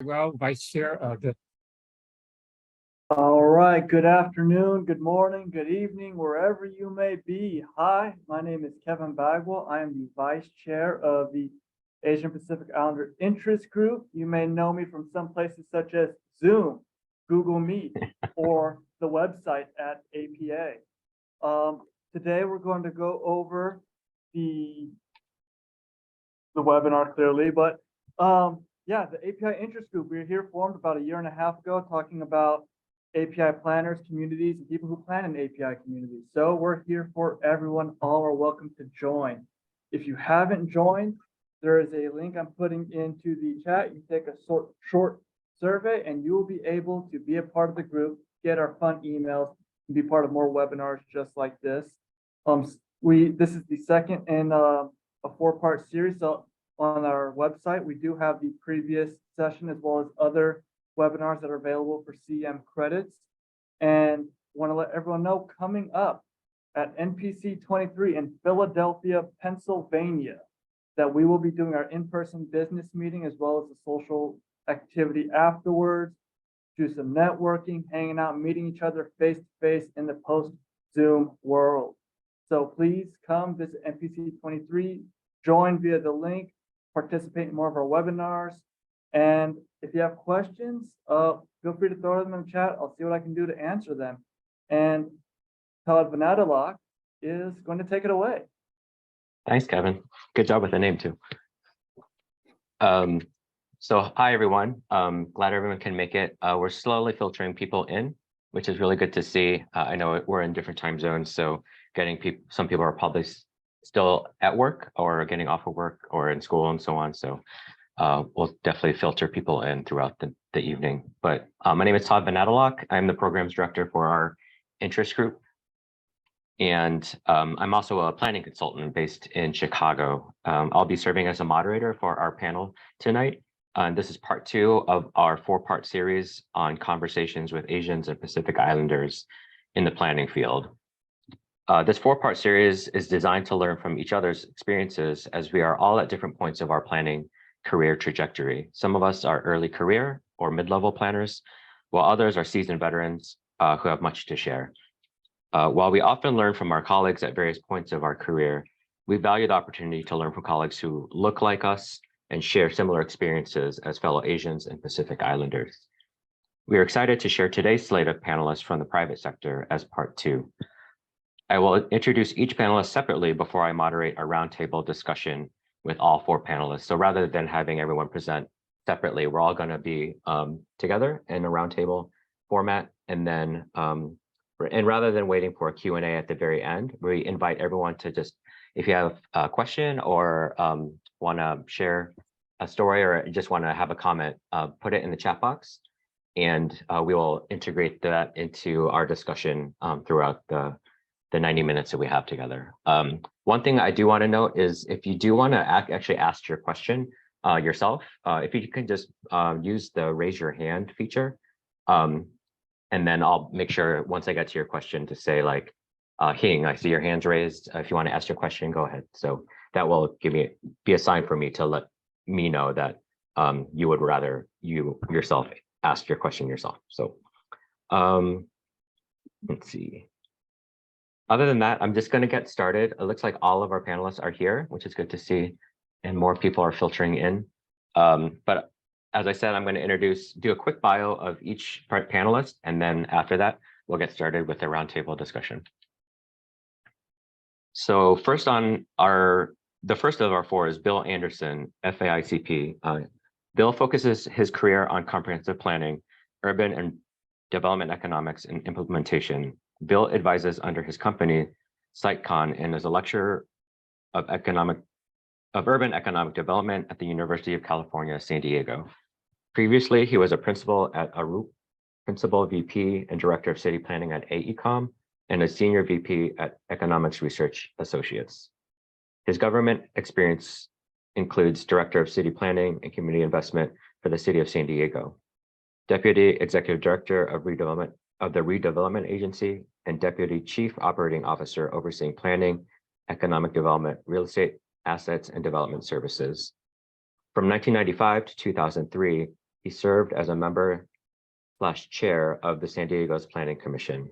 Well, Vice Chair, All right, good afternoon, good morning, good evening, wherever you may be. Hi, my name is Kevin Bagwell. I am the Vice Chair of the Asian Pacific Islander Interest Group. You may know me from some places such as Zoom, Google Meet, or the website at APA. Today, we're going to go over the webinar clearly, but yeah, the API Interest Group, we were here formed about 1.5 years ago talking about API planners, communities, and people who plan in API communities. So we're here for everyone. All are welcome to join. If you haven't joined, there is a link I'm putting into the chat. You take a short survey and you will be able to be a part of the group, get our fun emails, and be part of more webinars just like this. This is the second in a 4-part series. So on our website, we do have the previous session as well as other webinars that are available for CM credits. And want to let everyone know, coming up at NPC 23 in Philadelphia, Pennsylvania, that we will be doing our in-person business meeting as well as a social activity afterwards, do some networking, hanging out, meeting each other face-to-face in the post-Zoom world. So please come visit NPC 23, join via the link, participate in more of our webinars. And if you have questions, feel free to throw them in the chat. I'll see what I can do to answer them. And Todd Vanadalak is going to take it away. Thanks, Kevin. Good job with the name too. So hi, everyone. Glad everyone can make it. We're slowly filtering people in, which is really good to see. I know we're in different time zones, so getting some people are probably still at work or getting off of work or in school and so on. So we'll definitely filter people in throughout the evening. But my name is Todd Vanadalak. I'm the programs director for our interest group. And I'm also a planning consultant based in Chicago. I'll be serving as a moderator for our panel tonight. This is part 2 of our 4-part series on conversations with Asians and Pacific Islanders in the planning field. This 4-part series is designed to learn from each other's experiences as we are all at different points of our planning career trajectory. Some of us are early career or mid-level planners, while others are seasoned veterans who have much to share. While we often learn from our colleagues at various points of our career, we value the opportunity to learn from colleagues who look like us and share similar experiences as fellow Asians and Pacific Islanders. We are excited to share today's slate of panelists from the private sector as part 2. I will introduce each panelist separately before I moderate a roundtable discussion with all 4 panelists. So rather than having everyone present separately, we're all going to be together in a roundtable format. And then, rather than waiting for a Q&A at the very end, we invite everyone to just, if you have a question or want to share a story or just want to have a comment, put it in the chat box, and we will integrate that into our discussion throughout the 90 minutes that we have together. One thing I do want to note is if you do want to actually ask your question yourself, if you can just use the raise your hand feature, and then I'll make sure once I get to your question to say like, Hing, I see your hands raised. If you want to ask your question, go ahead. So that will be a sign for me to let me know that you would rather you yourself ask your question yourself. So let's see. Other than that, I'm just going to get started. It looks like all of our panelists are here, which is good to see, and more people are filtering in. But as I said, I'm going to do a quick bio of each panelist, and then after that, we'll get started with the roundtable discussion. So first on the first of our 4 is Bill Anderson, FAICP. Bill focuses his career on comprehensive planning, urban and development economics, and implementation. Bill advises under his company, SiteCon, and is a lecturer of urban economic development at the University of California, San Diego. Previously, he was a principal at Arup, principal VP and director of city planning at AECOM, and a senior VP at Economics Research Associates. His government experience includes director of city planning and community investment for the city of San Diego, deputy executive director of the Redevelopment Agency, and deputy chief operating officer overseeing planning, economic development, real estate, assets, and development services. From 1995 to 2003, he served as a member/chair of the San Diego's Planning Commission.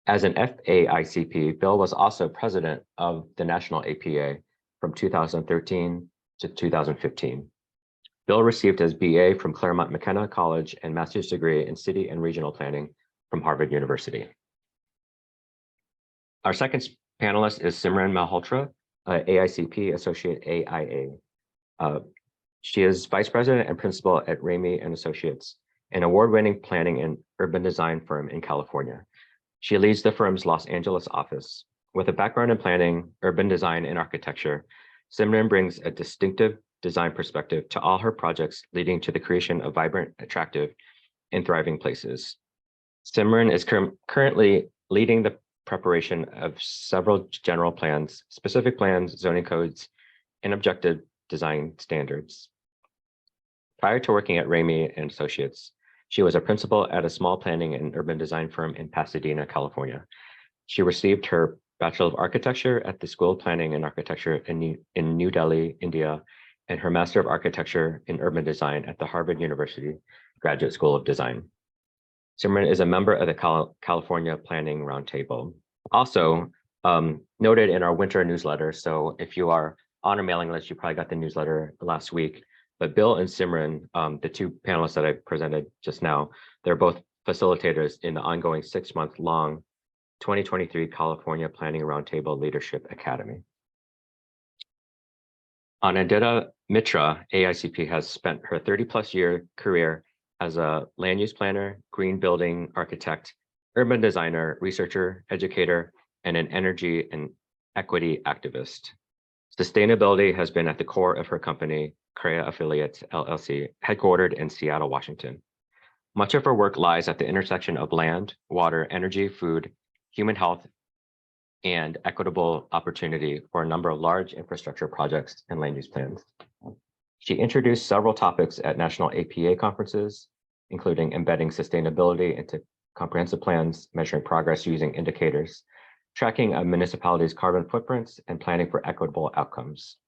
As an FAICP, Bill was also president of the National APA from 2013 to 2015. Bill received his BA from Claremont McKenna College and master's degree in city and regional planning from Harvard University. Our second panelist is Simran Malhotra, AICP Associate AIA. She is Vice President and Principal at Ramey and Associates, an award-winning planning and urban design firm in California. She leads the firm's Los Angeles office. With a background in planning, urban design, and architecture, Simran brings a distinctive design perspective to all her projects, leading to the creation of vibrant, attractive, and thriving places. Simran is currently leading the preparation of several general plans, specific plans, zoning codes, and objective design standards. Prior to working at Ramey and Associates, she was a principal at a small planning and urban design firm in Pasadena, California. She received her Bachelor of Architecture at the School of Planning and Architecture in New Delhi, India, and her Master of Architecture in Urban Design at the Harvard University Graduate School of Design. Simran is a member of the California Planning Roundtable. Also noted in our winter newsletter, so if you are on our mailing list, you probably got the newsletter last week, but Bill and Simran, the two panelists that I presented just now, they're both facilitators in the ongoing 6-month-long 2023 California Planning Roundtable Leadership Academy. Anandita Mitra, AICP, has spent her 30+ year career as a land use planner, green building architect, urban designer, researcher, educator, and an energy and equity activist. Sustainability has been at the core of her company, CREA Affiliates LLC, headquartered in Seattle, Washington. Much of her work lies at the intersection of land, water, energy, food, human health, and equitable opportunity for a number of large infrastructure projects and land use plans. She introduced several topics at national APA conferences, including embedding sustainability into comprehensive plans, measuring progress using indicators, tracking a municipality's carbon footprints, and planning for equitable outcomes.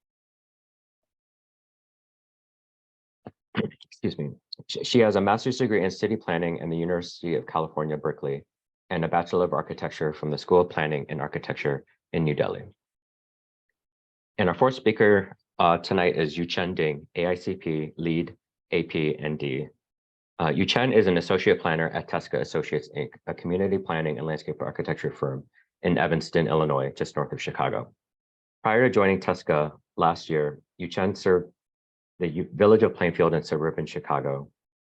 Excuse me. She has a master's degree in city planning in the University of California, Berkeley, and a Bachelor of Architecture from the School of Planning and Architecture in New Delhi. And our fourth speaker tonight is Yuchen Ding, AICP Lead AP and D. Yuchen is an associate planner at Tesca Associates, Inc., a community planning and landscape architecture firm in Evanston, Illinois, just north of Chicago. Prior to joining Tesca last year, Yuchen served the village of Plainfield in suburban Chicago,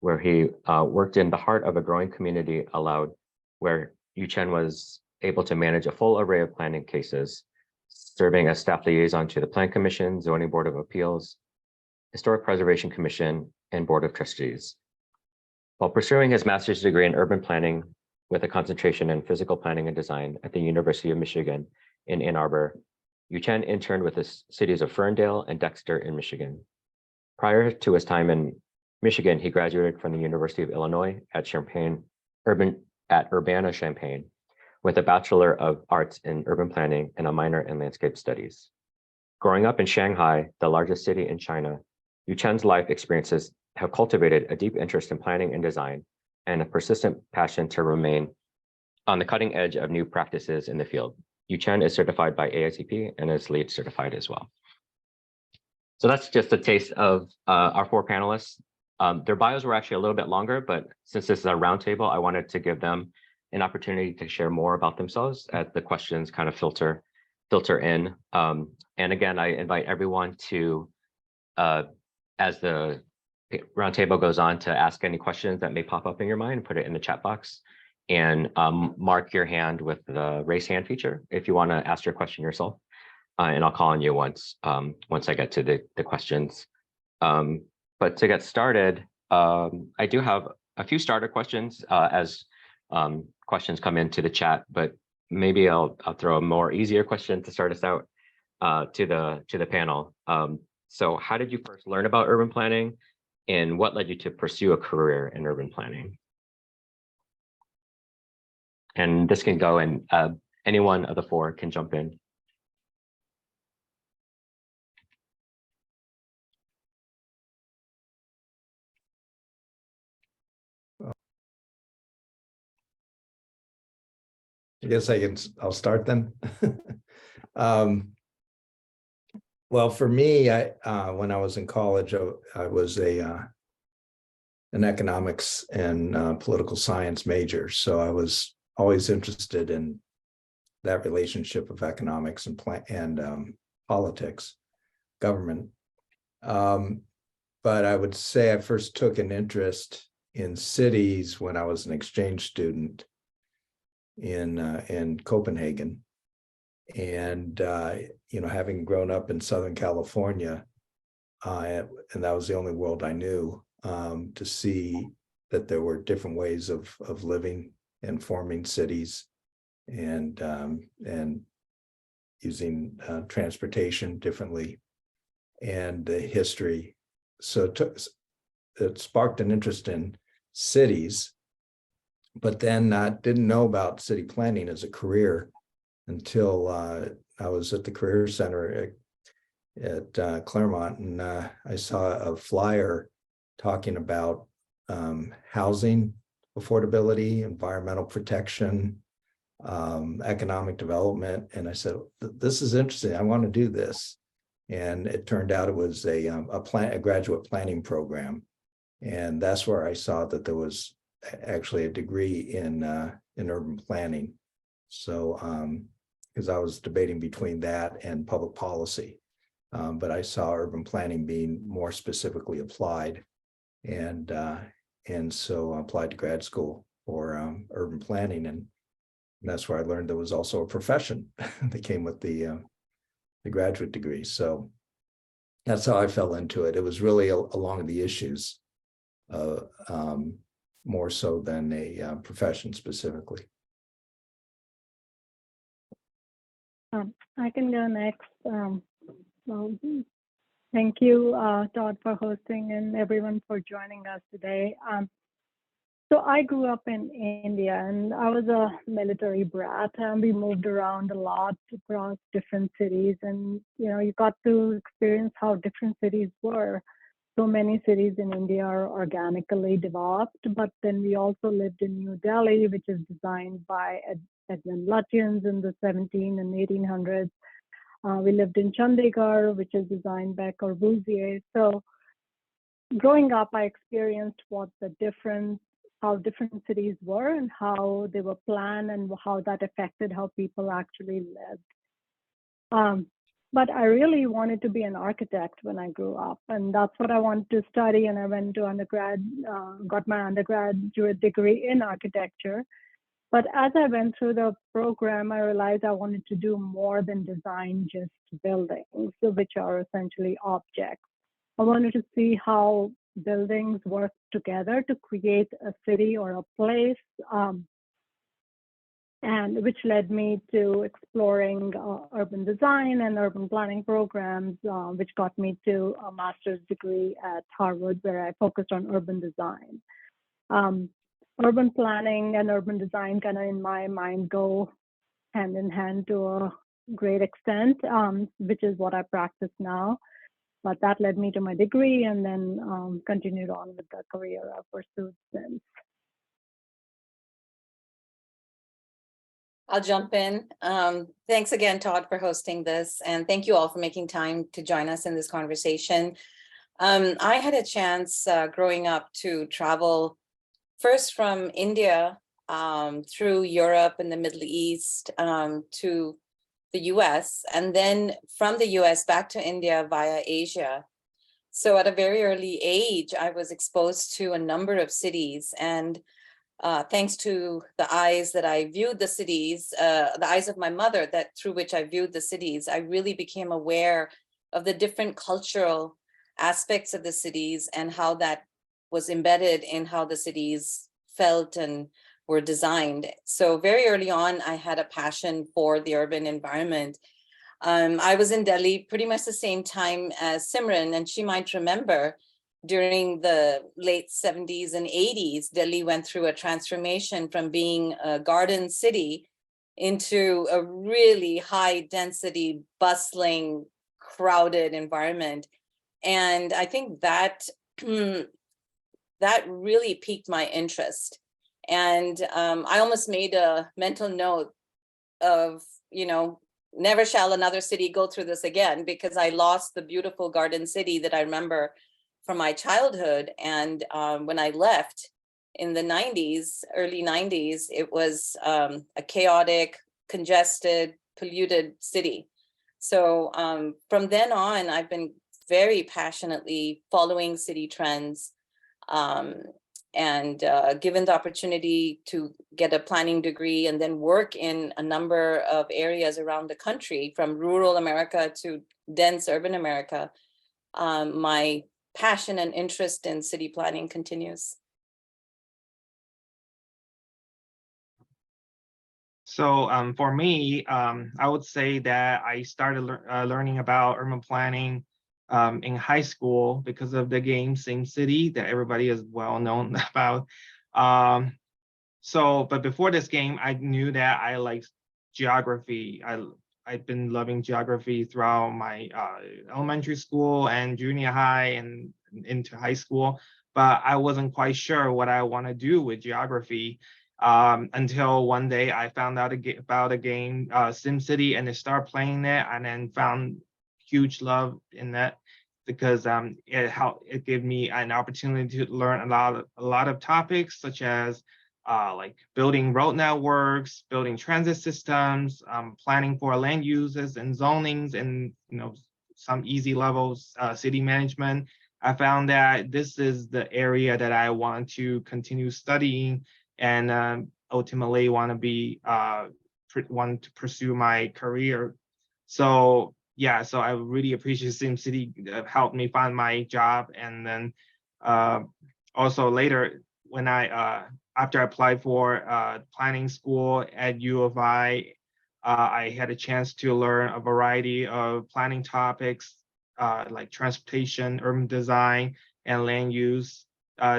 where he worked in the heart of a growing community where Yuchen was able to manage a full array of planning cases, serving as staff liaison to the Plan Commission, Zoning Board of Appeals, Historic Preservation Commission, and Board of Trustees. While pursuing his master's degree in urban planning with a concentration in physical planning and design at the University of Michigan in Ann Arbor, Yuchen interned with the cities of Ferndale and Dexter in Michigan. Prior to his time in Michigan, he graduated from the University of Illinois at Urbana-Champaign with a Bachelor of Arts in Urban Planning and a minor in Landscape Studies. Growing up in Shanghai, the largest city in China, Yuchen's life experiences have cultivated a deep interest in planning and design and a persistent passion to remain on the cutting edge of new practices in the field. Yuchen is certified by AICP and is LEED certified as well. So that's just a taste of our four panelists. Their bios were actually a little bit longer, but since this is a roundtable, I wanted to give them an opportunity to share more about themselves as the questions kind of filter in. And again, I invite everyone to, as the roundtable goes on, to ask any questions that may pop up in your mind, put it in the chat box, and mark your hand with the raise hand feature if you want to ask your question yourself. And I'll call on you once I get to the questions. But to get started, I do have a few starter questions as questions come into the chat, but maybe I'll throw a more easier question to start us out to the panel. So how did you first learn about urban planning, and what led you to pursue a career in urban planning? And this can go, and any one of the four can jump in. I guess I'll start then. Well, for me, when I was in college, I was an economics and political science major. So I was always interested in that relationship of economics and politics, government. But I would say I first took an interest in cities when I was an exchange student in Copenhagen. And having grown up in Southern California, and that was the only world I knew, to see that there were different ways of living and forming cities, and using transportation differently, and the history. So it sparked an interest in cities, but then I didn't know about city planning as a career until I was at the Career Center at Claremont, and I saw a flyer talking about housing affordability, environmental protection, economic development. And I said, this is interesting. I want to do this. And it turned out it was a graduate planning program. And that's where I saw that there was actually a degree in urban planning. So, because I was debating between that and public policy, but I saw urban planning being more specifically applied, and so I applied to grad school for urban planning, and that's where I learned there was also a profession that came with the graduate degree. So that's how I fell into it. It was really along the issues, more so than a profession specifically. I can go next. Well, thank you, Todd, for hosting, and everyone for joining us today. So I grew up in India, and I was a military brat, and we moved around a lot across different cities, and you got to experience how different cities were. So many cities in India are organically developed, but then we also lived in New Delhi, which is designed by Edmund Lutyens in the 1700s and 1800s. We lived in Chandigarh, which is designed by Corbusier. So growing up, I experienced how different cities were and how they were planned and how that affected how people actually lived. But I really wanted to be an architect when I grew up, and that's what I wanted to study. And I went to got my undergraduate degree in architecture. But as I went through the program, I realized I wanted to do more than design just buildings, which are essentially objects. I wanted to see how buildings work together to create a city or a place, and which led me to exploring urban design and urban planning programs, which got me to a master's degree at Harvard, where I focused on urban design. Urban planning and urban design kind of, in my mind, go hand in hand to a great extent, which is what I practice now. But that led me to my degree, and then continued on with the career I've pursued since. I'll jump in. Thanks again, Todd, for hosting this. And thank you all for making time to join us in this conversation. I had a chance growing up to travel first from India through Europe and the Middle East to the US, and then from the US back to India via Asia. So at a very early age, I was exposed to a number of cities, and thanks to the eyes that I viewed the cities, the eyes of my mother through which I viewed the cities, I really became aware of the different cultural aspects of the cities and how that was embedded in how the cities felt and were designed. So very early on, I had a passion for the urban environment. I was in Delhi pretty much the same time as Simran, and she might remember during the late 70s and 80s, Delhi went through a transformation from being a garden city into a really high density, bustling, crowded environment. And I think that that really piqued my interest. And I almost made a mental note of, never shall another city go through this again, because I lost the beautiful Garden City that I remember from my childhood. And when I left in the 90s, early 90s, it was a chaotic, congested, polluted city. So from then on, I've been very passionately following city trends, and given the opportunity to get a planning degree and then work in a number of areas around the country, from rural America to dense urban America, my passion and interest in city planning continues. So for me, I would say that I started learning about urban planning in high school because of the game SimCity that everybody is well known about. But before this game, I knew that I liked geography. I've been loving geography throughout my elementary school and junior high and into high school, but I wasn't quite sure what I want to do with geography. Until one day I found out about a game, SimCity, and I started playing it, and then found huge love in that because it gave me an opportunity to learn a lot of topics such as like building road networks, building transit systems, planning for land uses and zonings, and some easy levels city management. I found that this is the area that I want to continue studying and ultimately want to pursue my career. So yeah, so I really appreciate SimCity helped me find my job, and then also later when after I applied for planning school at U of I had a chance to learn a variety of planning topics like transportation, urban design, and land use.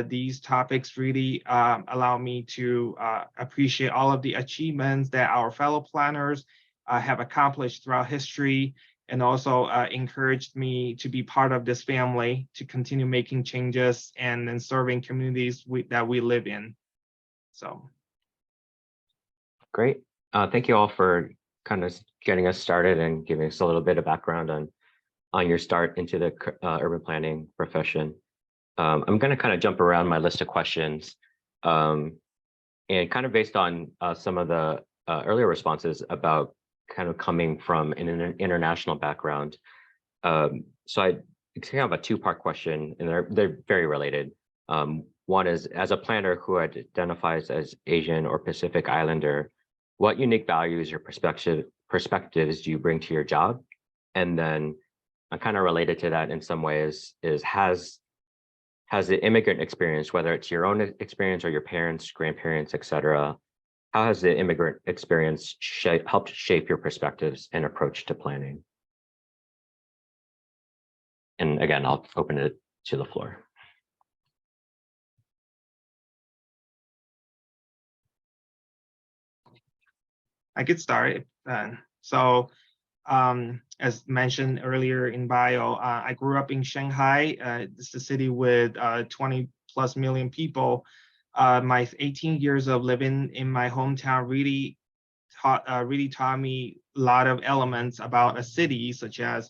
These topics really allow me to appreciate all of the achievements that our fellow planners have accomplished throughout history, and also encouraged me to be part of this family to continue making changes and then serving communities that we live in. So. Great. Thank you all for kind of getting us started and giving us a little bit of background on your start into the urban planning profession. I'm going to kind of jump around my list of questions, and kind of based on some of the earlier responses about kind of coming from an international background. So I have a two-part question, and they're very related. One is, as a planner who identifies as Asian or Pacific Islander, what unique values or perspectives do you bring to your job? And then kind of related to that in some ways is, has the immigrant experience, whether it's your own experience or your parents, grandparents, et cetera, how has the immigrant experience helped shape your perspectives and approach to planning? And again, I'll open it to the floor. I could start. So as mentioned earlier in bio, I grew up in Shanghai. It's a city with 20+ million people. My 18 years of living in my hometown really taught me a lot of elements about a city, such as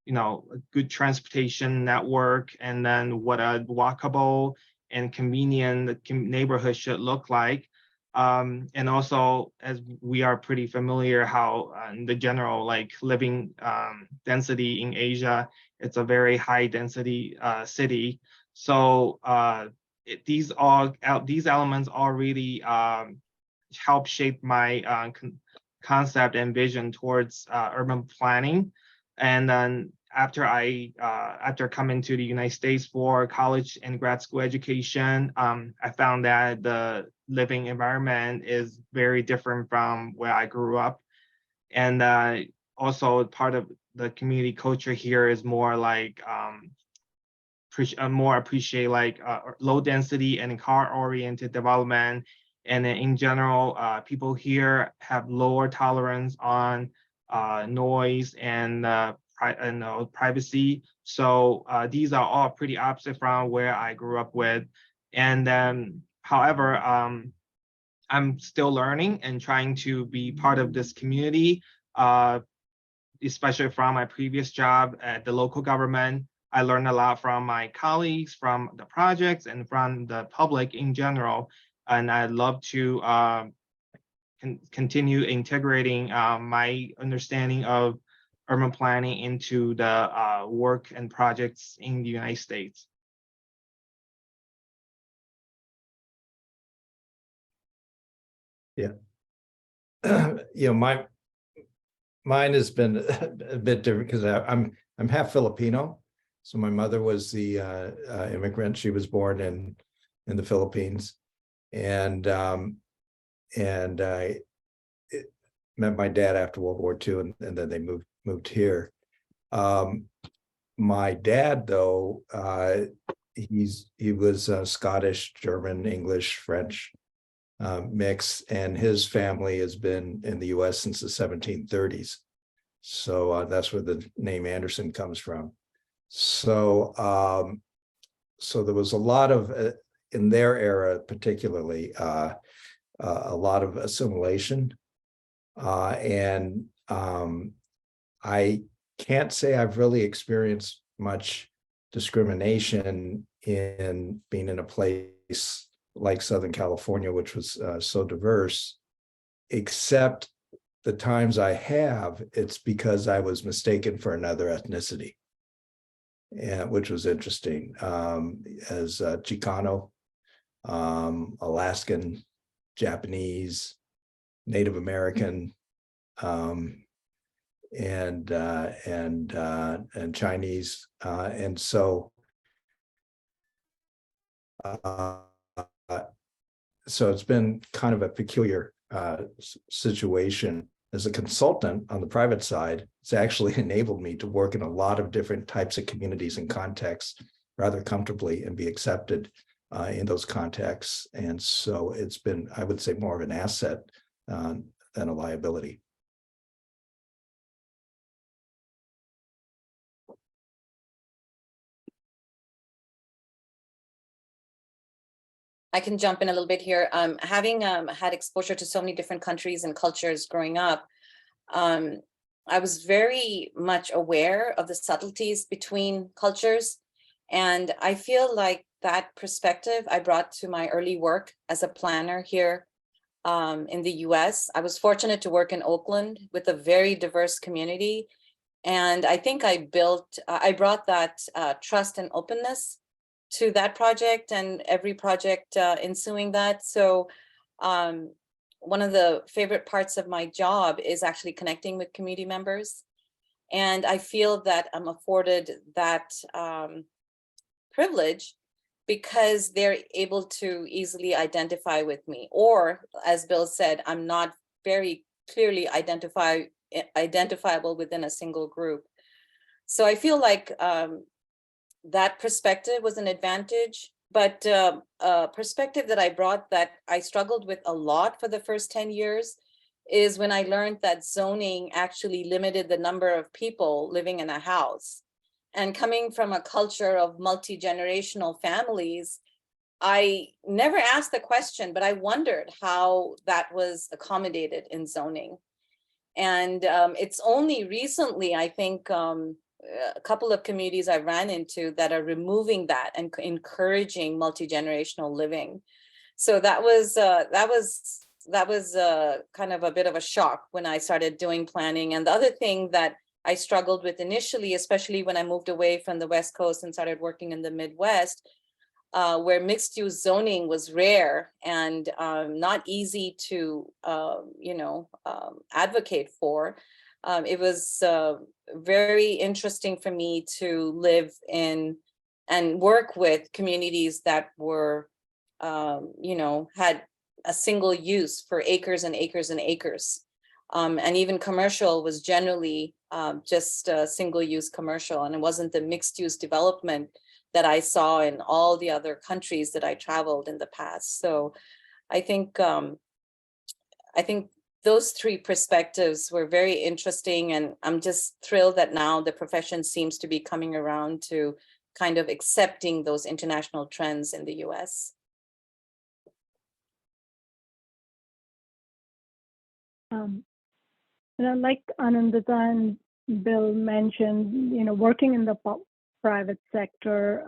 a good transportation network, and then what a walkable and convenient neighborhood should look like. And also, as we are pretty familiar how the general living density in Asia, it's a very high density city. So these elements all really help shape my concept and vision towards urban planning. And then after coming to the United States for college and grad school education, I found that the living environment is very different from where I grew up. And also part of the community culture here is more like more appreciate low density and car oriented development. And in general, people here have lower tolerance on noise and privacy. So these are all pretty opposite from where I grew up with. And then, however, I'm still learning and trying to be part of this community, especially from my previous job at the local government. I learned a lot from my colleagues, from the projects, and from the public in general. And I'd love to continue integrating my understanding of urban planning into the work and projects in the United States. You know, mine has been a bit different because I'm half Filipino. So my mother was the immigrant. She was born in the Philippines, and I met my dad after World War II, and then they moved here. My dad, though, he was Scottish, German, English, French mix, and his family has been in the U.S. since the 1730s. So that's where the name Anderson comes from. So so there was a lot of in their era, particularly a lot of assimilation, and I can't say I've really experienced much discrimination in being in a place like Southern California, which was so diverse, except the times I have, it's because I was mistaken for another ethnicity, and which was interesting. As Chicano, Alaskan, Japanese, Native American, and Chinese, and so so it's been kind of a peculiar situation. As a consultant on the private side, it's actually enabled me to work in a lot of different types of communities and contexts rather comfortably and be accepted in those contexts. And so it's been, I would say, more of an asset than a liability. I can jump in a little bit here. Having had exposure to so many different countries and cultures growing up, I was very much aware of the subtleties between cultures. And I feel like that perspective I brought to my early work as a planner here in the US. I was fortunate to work in Oakland with a very diverse community. And I think I brought that trust and openness to that project and every project ensuing that. So one of the favorite parts of my job is actually connecting with community members. And I feel that I'm afforded that privilege because they're able to easily identify with me. Or as Bill said, I'm not very clearly identifiable within a single group. So I feel like that perspective was an advantage, but a perspective that I brought that I struggled with a lot for the first 10 years is when I learned that zoning actually limited the number of people living in a house. And coming from a culture of multi-generational families, I never asked the question, but I wondered how that was accommodated in zoning. And it's only recently, I think, a couple of communities I ran into that are removing that and encouraging multi-generational living. So that was kind of a bit of a shock when I started doing planning. And the other thing that I struggled with initially, especially when I moved away from the West Coast and started working in the Midwest, where mixed use zoning was rare and not easy to advocate for. It was very interesting for me to live in and work with communities that were, had a single use for acres and acres and acres. And even commercial was generally just a single use commercial, and it wasn't the mixed use development that I saw in all the other countries that I traveled in the past. So I think those three perspectives were very interesting, and I'm just thrilled that now the profession seems to be coming around to kind of accepting those international trends in the US. Like Anandita and Bill mentioned, working in the private sector,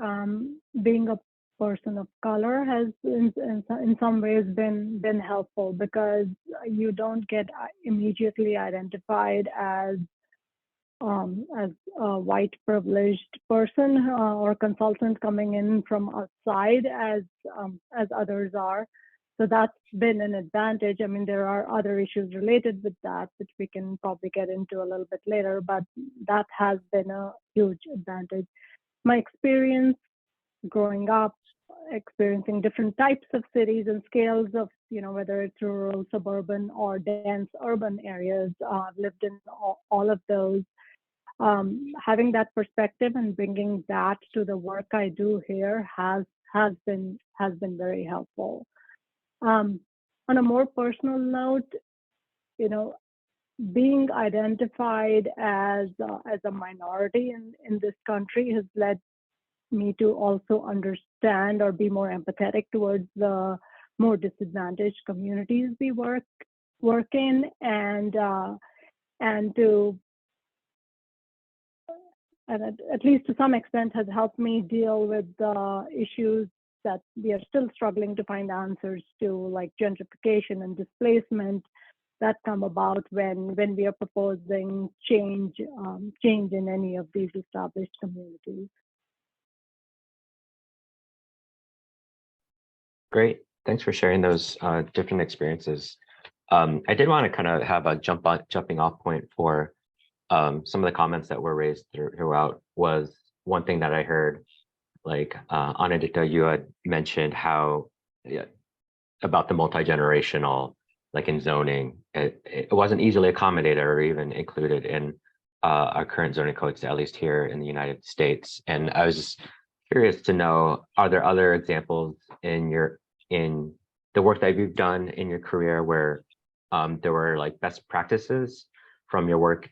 being a person of color has in some ways been helpful, because you don't get immediately identified as a white privileged person or consultant coming in from outside as others are. So that's been an advantage. I mean, there are other issues related with that, which we can probably get into a little bit later, but that has been a huge advantage. My experience growing up, experiencing different types of cities and scales of, whether it's rural, suburban, or dense urban areas, I've lived in all of those. Having that perspective and bringing that to the work I do here has been very helpful. On a more personal note, being identified as a minority in this country has led me to also understand or be more empathetic towards the more disadvantaged communities we work in, and at least to some extent has helped me deal with the issues that we are still struggling to find answers to, like gentrification and displacement, that come about when we are proposing change in any of these established communities. Great. Thanks for sharing those different experiences. I did want to kind of have a jumping off point for some of the comments that were raised throughout. Was one thing that I heard, like Anandita, you had mentioned how about the multi-generational, like in zoning, it wasn't easily accommodated or even included in our current zoning codes, at least here in the United States. And I was just curious to know, are there other examples in the work that you've done in your career where there were like best practices from your work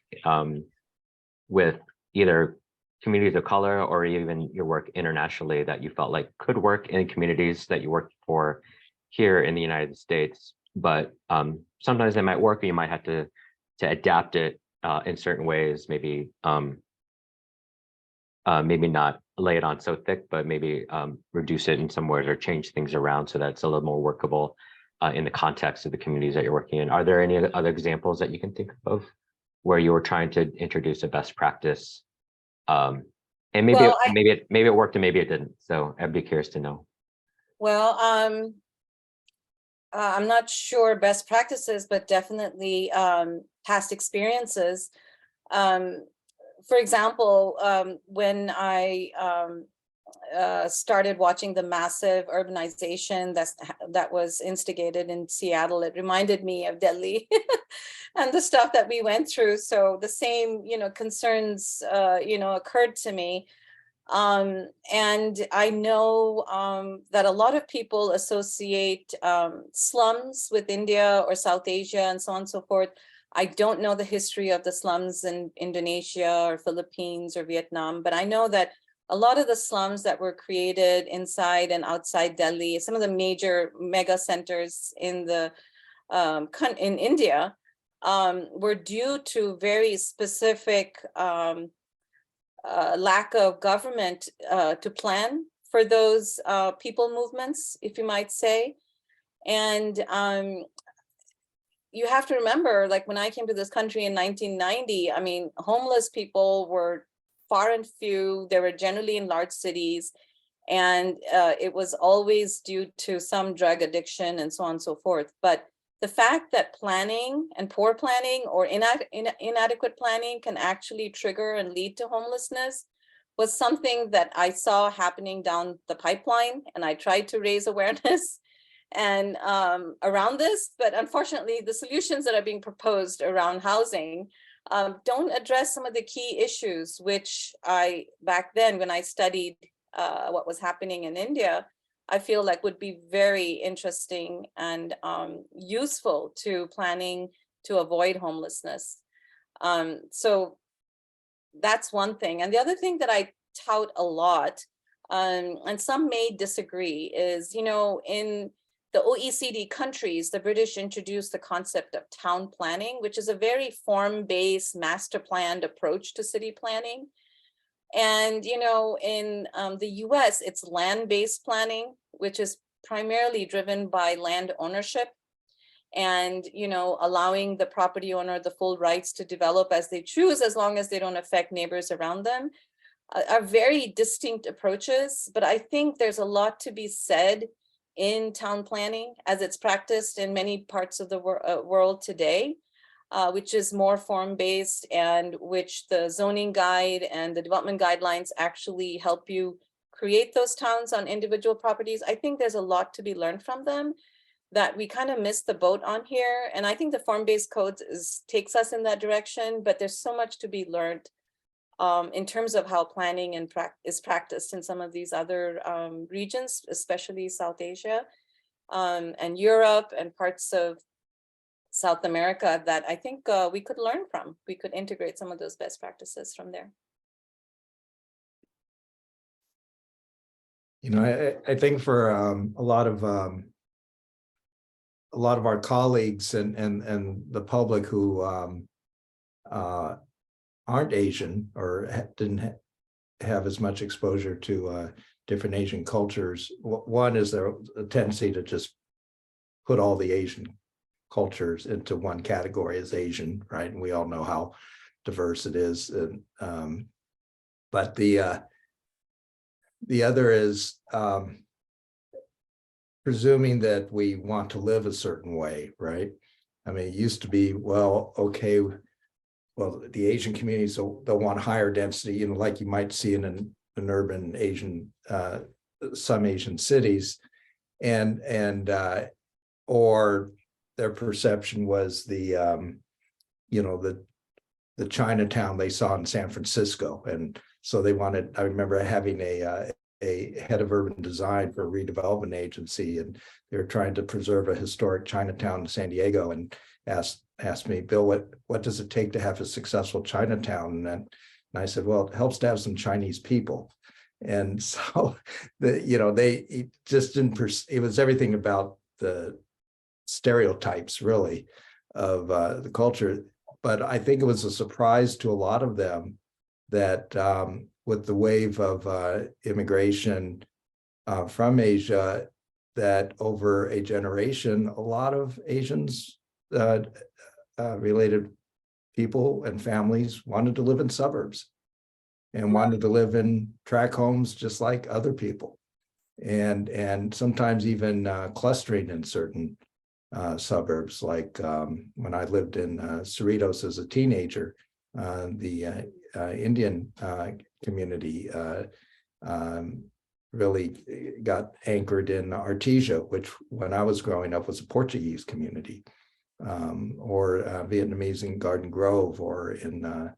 with either communities of color or even your work internationally that you felt like could work in communities that you worked for here in the United States, but sometimes they might work, or you might have to adapt it in certain ways, maybe maybe not lay it on so thick, but maybe reduce it in some ways or change things around so that it's a little more workable in the context of the communities that you're working in. Are there any other examples that you can think of where you were trying to introduce a best practice? And maybe Well, maybe it worked and maybe it didn't. So I'd be curious to know. Well, I'm not sure best practices, but definitely past experiences. For example, when I started watching the massive urbanization that was instigated in Seattle, it reminded me of Delhi and the stuff that we went through. So the same, concerns, occurred to me. And I know that a lot of people associate slums with India or South Asia and so on and so forth. I don't know the history of the slums in Indonesia or Philippines or Vietnam, but I know that a lot of the slums that were created inside and outside Delhi, some of the major mega centers in in India, were due to very specific lack of government to plan for those people movements, if you might say. And you have to remember, like when I came to this country in 1990, I mean, homeless people were far and few. They were generally in large cities. And it was always due to some drug addiction and so on and so forth. But the fact that planning and poor planning or inadequate planning can actually trigger and lead to homelessness was something that I saw happening down the pipeline, and I tried to raise awareness and around this. But unfortunately, the solutions that are being proposed around housing don't address some of the key issues, which back then when I studied what was happening in India, I feel like would be very interesting and useful to planning to avoid homelessness. So that's one thing. And the other thing that I tout a lot, and some may disagree, is, in the OECD countries, the British introduced the concept of town planning, which is a very form-based, master planned approach to city planning. And, you know, in the US, it's land-based planning, which is primarily driven by land ownership and, you know, allowing the property owner the full rights to develop as they choose, as long as they don't affect neighbors around them, are very distinct approaches. But I think there's a lot to be said in town planning as it's practiced in many parts of the world today, which is more form-based, and which the zoning guide and the development guidelines actually help you create those towns on individual properties. I think there's a lot to be learned from them that we kind of missed the boat on here. And I think the form-based codes takes us in that direction, but there's so much to be learned in terms of how planning is practiced in some of these other regions, especially South Asia and Europe and parts of South America, that I think we could learn from. We could integrate some of those best practices from there. You know, I think for a lot of our colleagues and the public who aren't Asian or didn't have as much exposure to different Asian cultures, one is there a tendency to just put all the Asian cultures into one category as Asian, right? And we all know how diverse it is. And, but the other is presuming that we want to live a certain way, right? I mean, it used to be, well, okay, well, the Asian communities, they'll want higher density, you know, like you might see in an urban Asian, some Asian cities, and or their perception was the, you know, the Chinatown they saw in San Francisco, and so they wanted. I remember having a head of urban design for a redevelopment agency, and they were trying to preserve a historic Chinatown in San Diego, and asked me, Bill, what does it take to have a successful Chinatown? And I said, well, it helps to have some Chinese people. And so it just didn't, it was everything about the stereotypes really of the culture. But I think it was a surprise to a lot of them that with the wave of immigration from Asia, that over a generation, a lot of Asians related people and families wanted to live in suburbs and wanted to live in tract homes just like other people, and sometimes even clustering in certain suburbs. Like when I lived in Cerritos as a teenager, the Indian community really got anchored in Artesia, which when I was growing up was a Portuguese community, or Vietnamese in Garden Grove, or in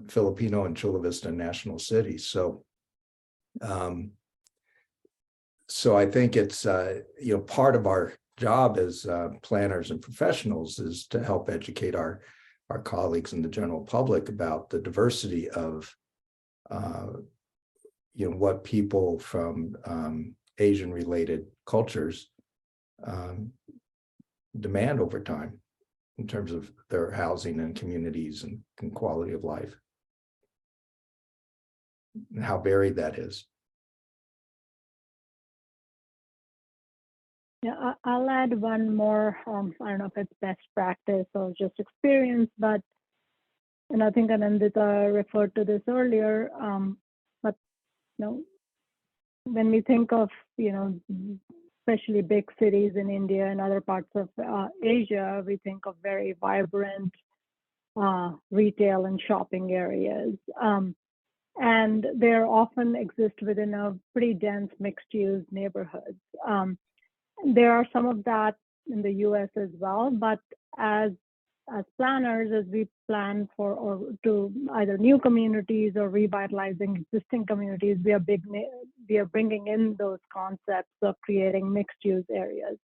Filipino in Chula Vista National City. So I think it's part of our job as planners and professionals is to help educate our colleagues and the general public about the diversity of what people from Asian related cultures demand over time in terms of their housing and communities and quality of life, and how varied that is. Yeah, I'll add one more. I don't know if it's best practice or just experience, but, and I think Anindita referred to this earlier, but when we think of, especially big cities in India and other parts of Asia, we think of very vibrant retail and shopping areas. And they often exist within a pretty dense mixed-use neighborhoods. There are some of that in the US as well, but as planners, as we plan for or to either new communities or revitalizing existing communities, we are bringing in those concepts of creating mixed-use areas.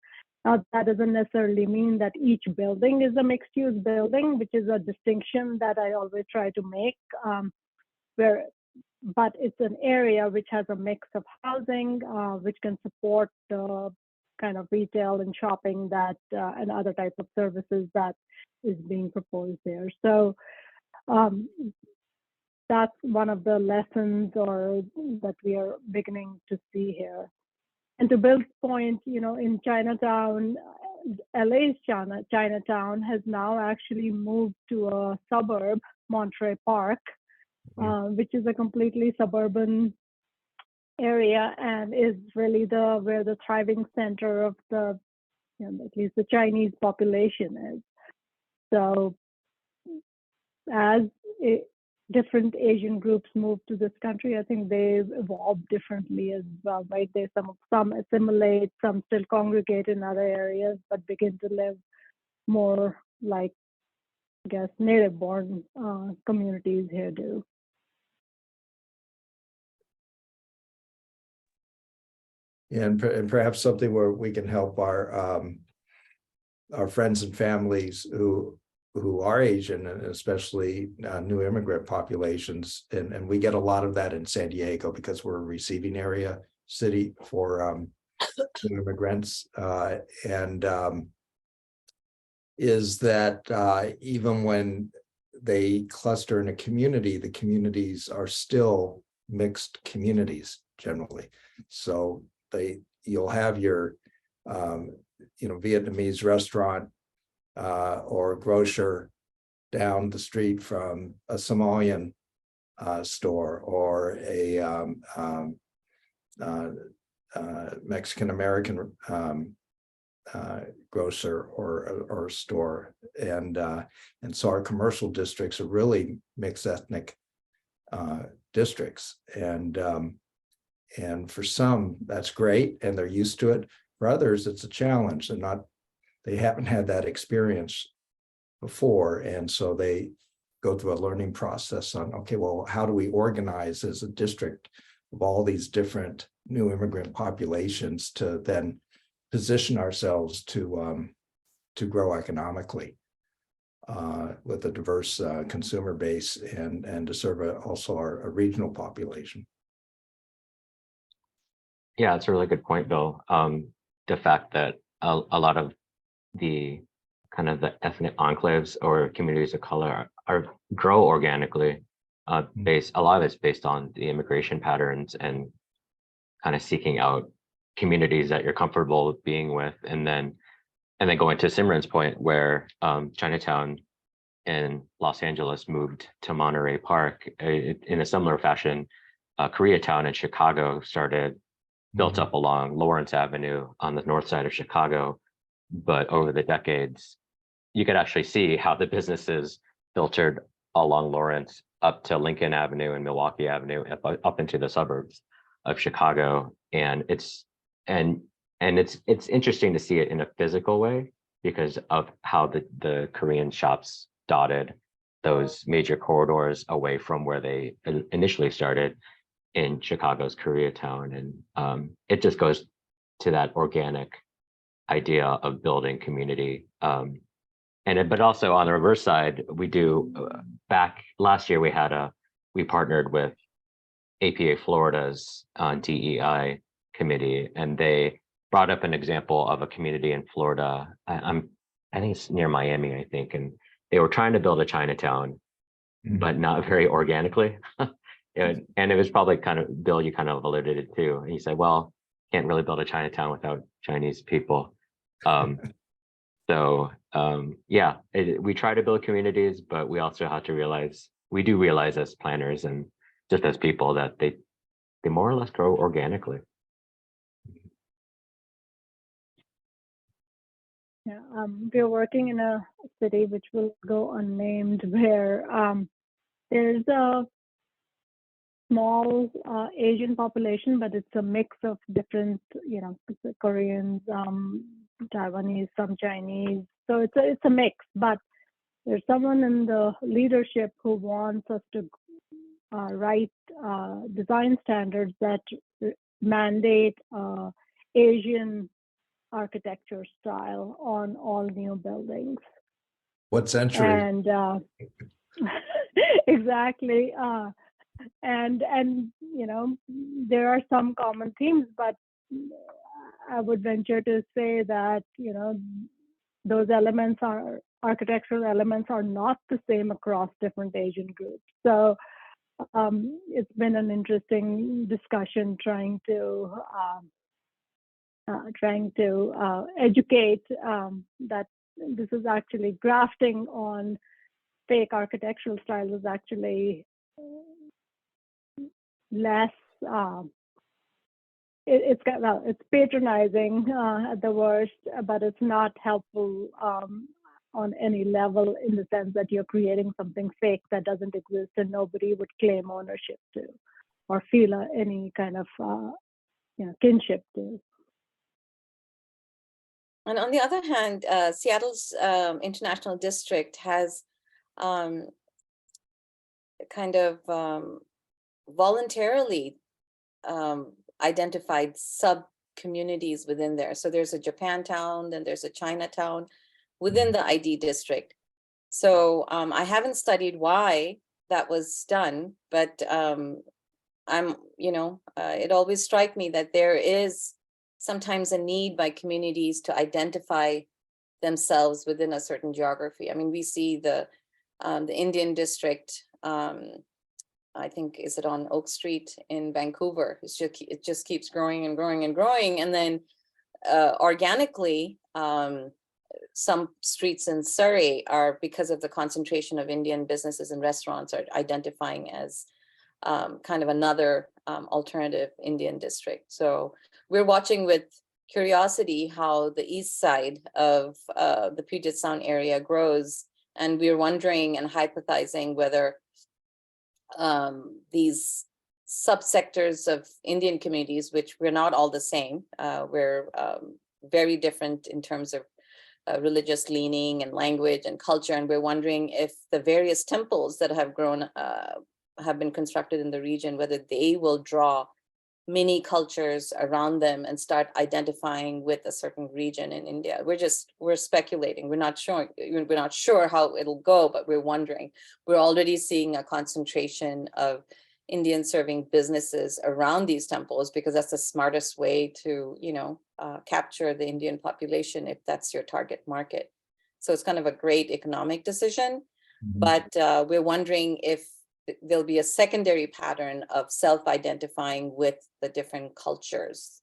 Now, that doesn't necessarily mean that each building is a mixed-use building, which is a distinction that I always try to make, where but it's an area which has a mix of housing, which can support the kind of retail and shopping that and other type of services that is being proposed there. So that's one of the lessons or that we are beginning to see here. And to Bill's point, you know, in Chinatown, LA's Chinatown has now actually moved to a suburb, Monterey Park, which is a completely suburban area and is really where the thriving center of the, you know, at least the Chinese population is. So as different Asian groups move to this country, I think they've evolved differently as well, right? There's some assimilate, some still congregate in other areas, but begin to live more like, I guess, native-born communities here do. And perhaps something where we can help our friends and families who are Asian, and especially new immigrant populations. And we get a lot of that in San Diego because we're a receiving area city for new immigrants. Is that even when they cluster in a community, the communities are still mixed communities generally. So you'll have your Vietnamese restaurant or grocer down the street from a Somalian store or a Mexican American grocer or store, and so our commercial districts are really mixed ethnic districts, and for some that's great and they're used to it. For others, it's a challenge. They haven't had that experience before, and so they go through a learning process on, okay, well, how do we organize as a district of all these different new immigrant populations to then position ourselves to grow economically with a diverse consumer base and to serve also our regional population. Yeah, it's a really good point, Bill. The fact that a lot of the kind of the ethnic enclaves or communities of color grow organically, a lot of it's based on the immigration patterns and kind of seeking out communities that you're comfortable being with, and then going to Simran's point where Chinatown in Los Angeles moved to Monterey Park. In a similar fashion, Koreatown in Chicago built up along Lawrence Avenue on the north side of Chicago. But over the decades, you could actually see how the businesses filtered along Lawrence up to Lincoln Avenue and Milwaukee Avenue, up into the suburbs of Chicago. And it's interesting to see it in a physical way because of how the Korean shops dotted those major corridors away from where they initially started in Chicago's Koreatown. And it just goes to that organic idea of building community. But also on the reverse side, we do, back last year, we partnered with APA Florida's DEI committee, and they brought up an example of a community in Florida. I think it's near Miami, I think, and they were trying to build a Chinatown, but not very organically. And it was probably kind of, Bill, you kind of alluded it to. And you said, well, can't really build a Chinatown without Chinese people. We try to build communities, but we also have to realize as planners and just as people that they more or less grow organically. Yeah, we're working in a city which will go unnamed where there's a small Asian population, but it's a mix of different, Koreans, Taiwanese, some Chinese. So it's a mix, but there's someone in the leadership who wants us to write design standards that mandate Asian architecture style on all new buildings. What century? And exactly. and there are some common themes, but I would venture to say that those elements are architectural elements are not the same across different Asian groups. So it's been an interesting discussion trying to educate that this is actually grafting on fake architectural styles is actually less. It's patronizing at the worst, but it's not helpful on any level, in the sense that you're creating something fake that doesn't exist and nobody would claim ownership to or feel any kind of kinship to. And on the other hand, Seattle's International District has kind of voluntarily identified sub-communities within there. So there's a Japantown, then there's a Chinatown within the ID district. So I haven't studied why that was done, but it always strikes me that there is sometimes a need by communities to identify themselves within a certain geography. I mean, we see the Indian district, I think, is it on Oak Street in Vancouver? It just keeps growing and growing and growing. And then organically, some streets in Surrey are, because of the concentration of Indian businesses and restaurants, are identifying as kind of another alternative Indian district. So we're watching with curiosity how the east side of the Puget Sound area grows. And we're wondering and hypothesizing whether these subsectors of Indian communities, which we're not all the same, we're very different in terms of religious leaning and language and culture. And we're wondering if the various temples that have grown, have been constructed in the region, whether they will draw mini cultures around them and start identifying with a certain region in India. We're speculating. We're not sure how it'll go, but we're wondering. We're already seeing a concentration of Indian serving businesses around these temples, because that's the smartest way to, capture the Indian population if that's your target market. So it's kind of a great economic decision, but we're wondering if there'll be a secondary pattern of self-identifying with the different cultures,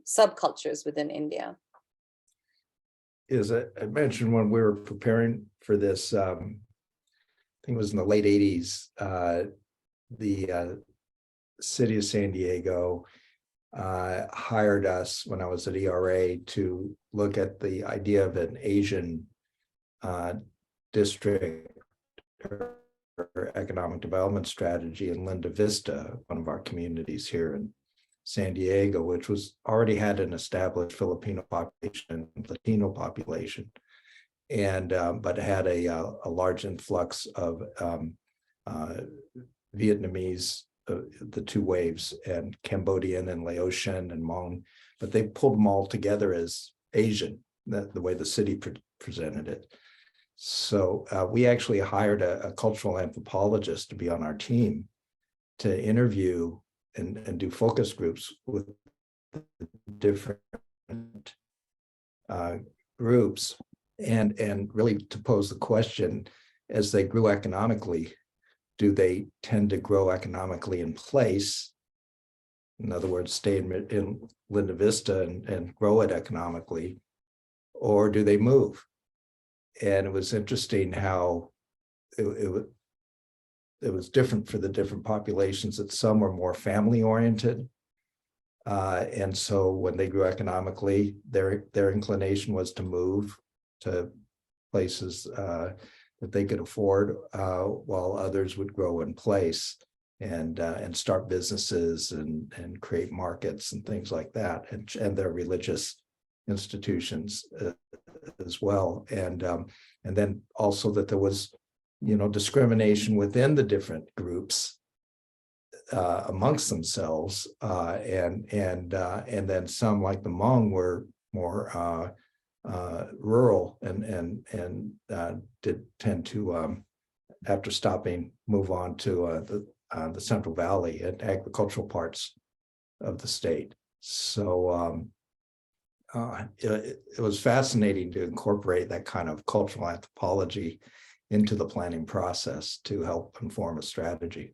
subcultures within India. I mentioned when we were preparing for this, I think it was in the late 80s, the city of San Diego hired us when I was at ERA to look at the idea of an Asian district or economic development strategy in Linda Vista, one of our communities here in San Diego, which already had an established Filipino population, Latino population, and but had a large influx of Vietnamese, the two waves, and Cambodian and Laotian and Hmong, but they pulled them all together as Asian, the way the city presented it. So we actually hired a cultural anthropologist to be on our team to interview and do focus groups with different groups, and really to pose the question, as they grew economically, do they tend to grow economically in place? In other words, stay in Linda Vista and grow it economically, or do they move? And it was interesting how it was different for the different populations, that some were more family oriented. And so when they grew economically, their inclination was to move to places that they could afford, while others would grow in place and start businesses and create markets and things like that, and their religious institutions as well. And then also that there was, discrimination within the different groups amongst themselves, and then some, like the Hmong, were more rural and did tend to, after stopping, move on to the Central Valley and agricultural parts of the state. So it was fascinating to incorporate that kind of cultural anthropology into the planning process to help inform a strategy.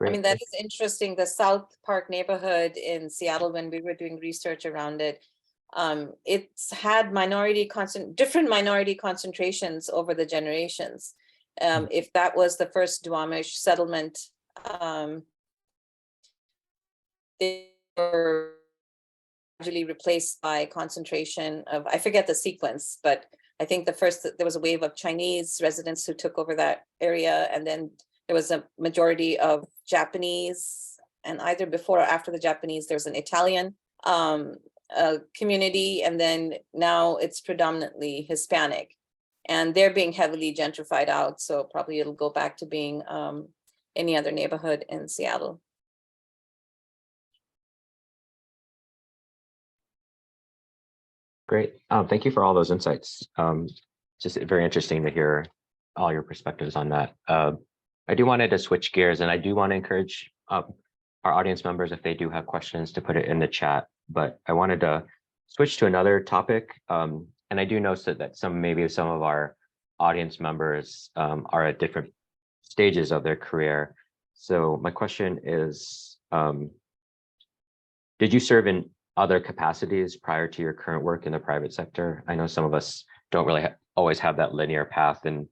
I mean, Great. that is interesting. The South Park neighborhood in Seattle, when we were doing research around it, it's had different minority concentrations over the generations. If that was the first Duwamish settlement, they were gradually replaced by concentration of, I forget the sequence, but I think there was a wave of Chinese residents who took over that area, and then there was a majority of Japanese, and either before or after the Japanese, there's an Italian community, and then now it's predominantly Hispanic, and they're being heavily gentrified out. So probably it'll go back to being any other neighborhood in Seattle. Great. Thank you for all those insights. Just very interesting to hear all your perspectives on that. I do wanted to switch gears, and I do want to encourage our audience members, if they do have questions, to put it in the chat. But I wanted to switch to another topic. And I do notice that maybe some of our audience members are at different stages of their career. So my question is, did you serve in other capacities prior to your current work in the private sector? I know some of us don't really always have that linear path, and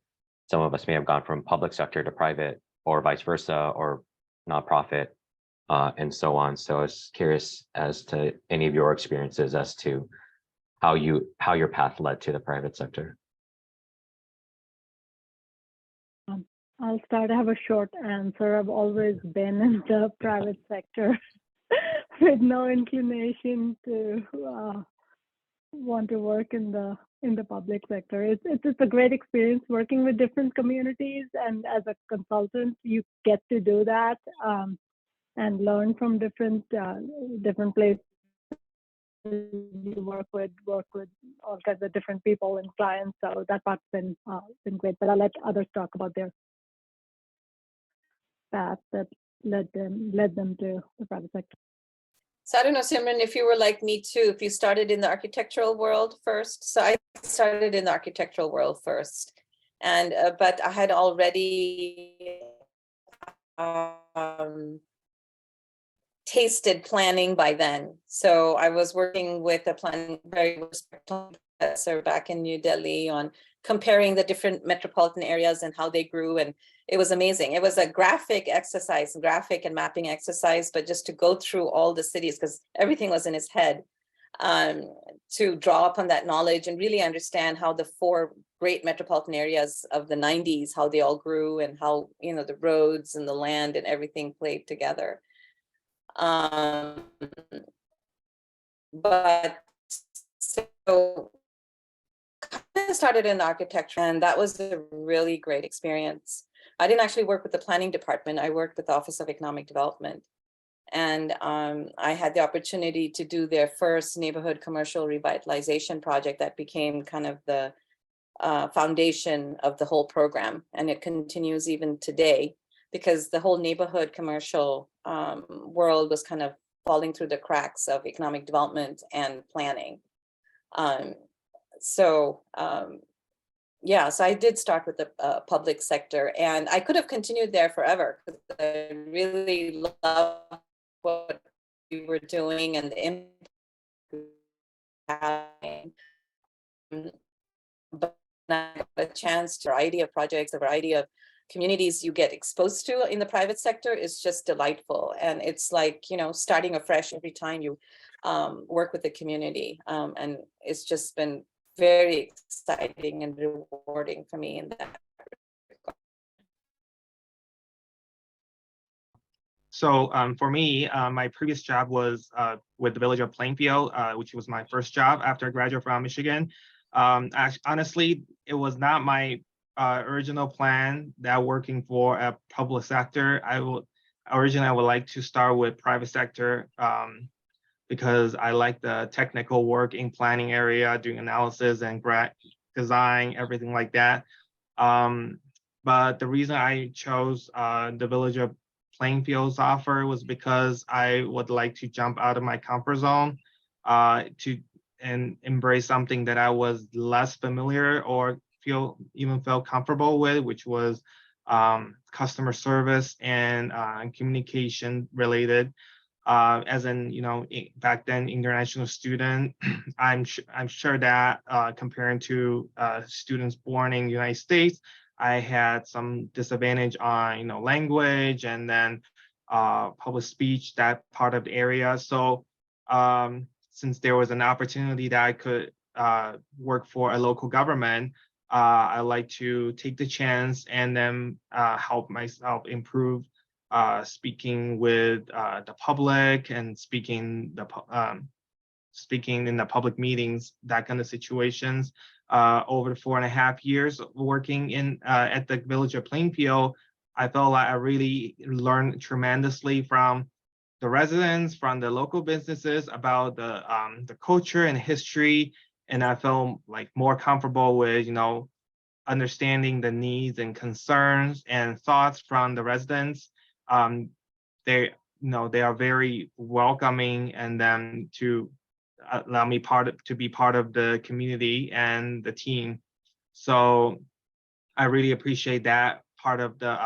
some of us may have gone from public sector to private, or vice versa, or nonprofit, and so on. So I was curious as to any of your experiences as to how your path led to the private sector. I'll start. I have a short answer. I've always been in the private sector with no inclination to want to work in the public sector. It's a great experience working with different communities, and as a consultant, you get to do that and learn from different places. You work with all kinds of different people and clients. So that part's been great. But I'll let others talk about their path that led them to the private sector. So I don't know, Simran, if you were like me too, if you started in the architectural world first. So I started in the architectural world first, and but I had already tasted planning by then. So I was working with a very respected professor back in New Delhi on comparing the different metropolitan areas and how they grew, and it was amazing. It was a graphic and mapping exercise, but just to go through all the cities, because everything was in his head, to draw upon that knowledge and really understand how the 4 great metropolitan areas of the 90s, how they all grew, and how, you know, the roads and the land and everything played together. But so I started in architecture, and that was a really great experience. I didn't actually work with the planning department. I worked with the Office of Economic Development. And I had the opportunity to do their first neighborhood commercial revitalization project that became kind of the foundation of the whole program. And it continues even today, because the whole neighborhood commercial world was kind of falling through the cracks of economic development and planning. Yeah, so I did start with the public sector, and I could have continued there forever because I really love what we were doing and the impact having. But I got a chance to variety of projects, a variety of communities you get exposed to in the private sector is just delightful. And it's like, you know, starting afresh every time you work with the community. And it's just been very exciting and rewarding for me in that. So for me, my previous job was with the village of Plainfield, which was my first job after I graduated from Michigan. Honestly, it was not my original plan that working for a public sector. I would like to start with private sector because I like the technical work in planning area, doing analysis and design, everything like that. But the reason I chose the Village of Plainfield's offer was because I would like to jump out of my comfort zone and embrace something that I was less familiar or felt comfortable with, which was customer service and communication related. As an back then international student, I'm sure that comparing to students born in the United States, I had some disadvantage on language and then public speech, that part of the area. So since there was an opportunity that I could work for a local government, I like to take the chance and then help myself improve speaking with the public and speaking in the public meetings, that kind of situations. Over the 4.5 years working in at the Village of Plainfield, I felt like I really learned tremendously from the residents, from the local businesses about the culture and history, and I felt like more comfortable with understanding the needs and concerns and thoughts from the residents. They are very welcoming, and then to allow me to be part of the community and the team. So I really appreciate that part of the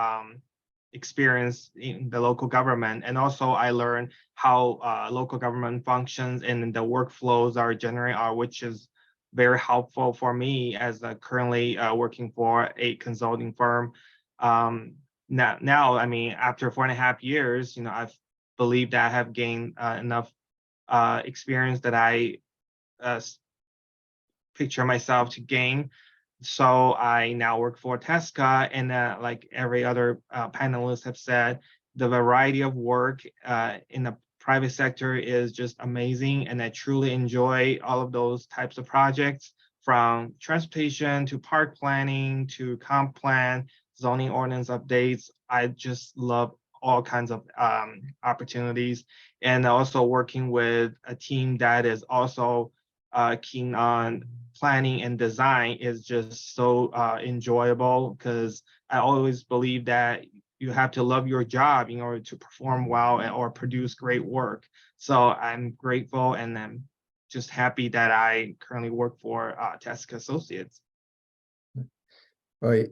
experience in the local government. And also I learned how local government functions and the workflows are which is very helpful for me as currently working for a consulting firm. Now, I mean, after 4.5 years, I've believed that I have gained enough experience that I picture myself to gain. So I now work for Tesca, and like every other panelist have said, the variety of work in the private sector is just amazing, and I truly enjoy all of those types of projects, from transportation to park planning to comp plan, zoning ordinance updates. I just love all kinds of opportunities, and also working with a team that is also keen on planning and design is just so enjoyable, because I always believe that you have to love your job in order to perform well or produce great work. So I'm grateful, and I'm just happy that I currently work for Tesca Associates. Right.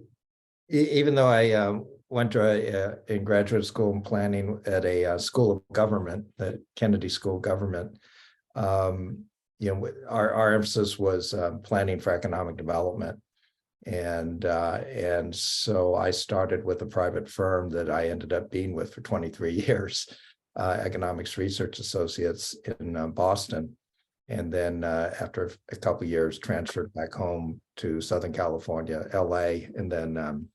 Even though I went to in graduate school in planning at a school of government, the Kennedy School of Government, our emphasis was planning for economic development. And so I started with a private firm that I ended up being with for 23 years, Economics Research Associates in Boston. And then after a couple of years, transferred back home to Southern California, LA, and then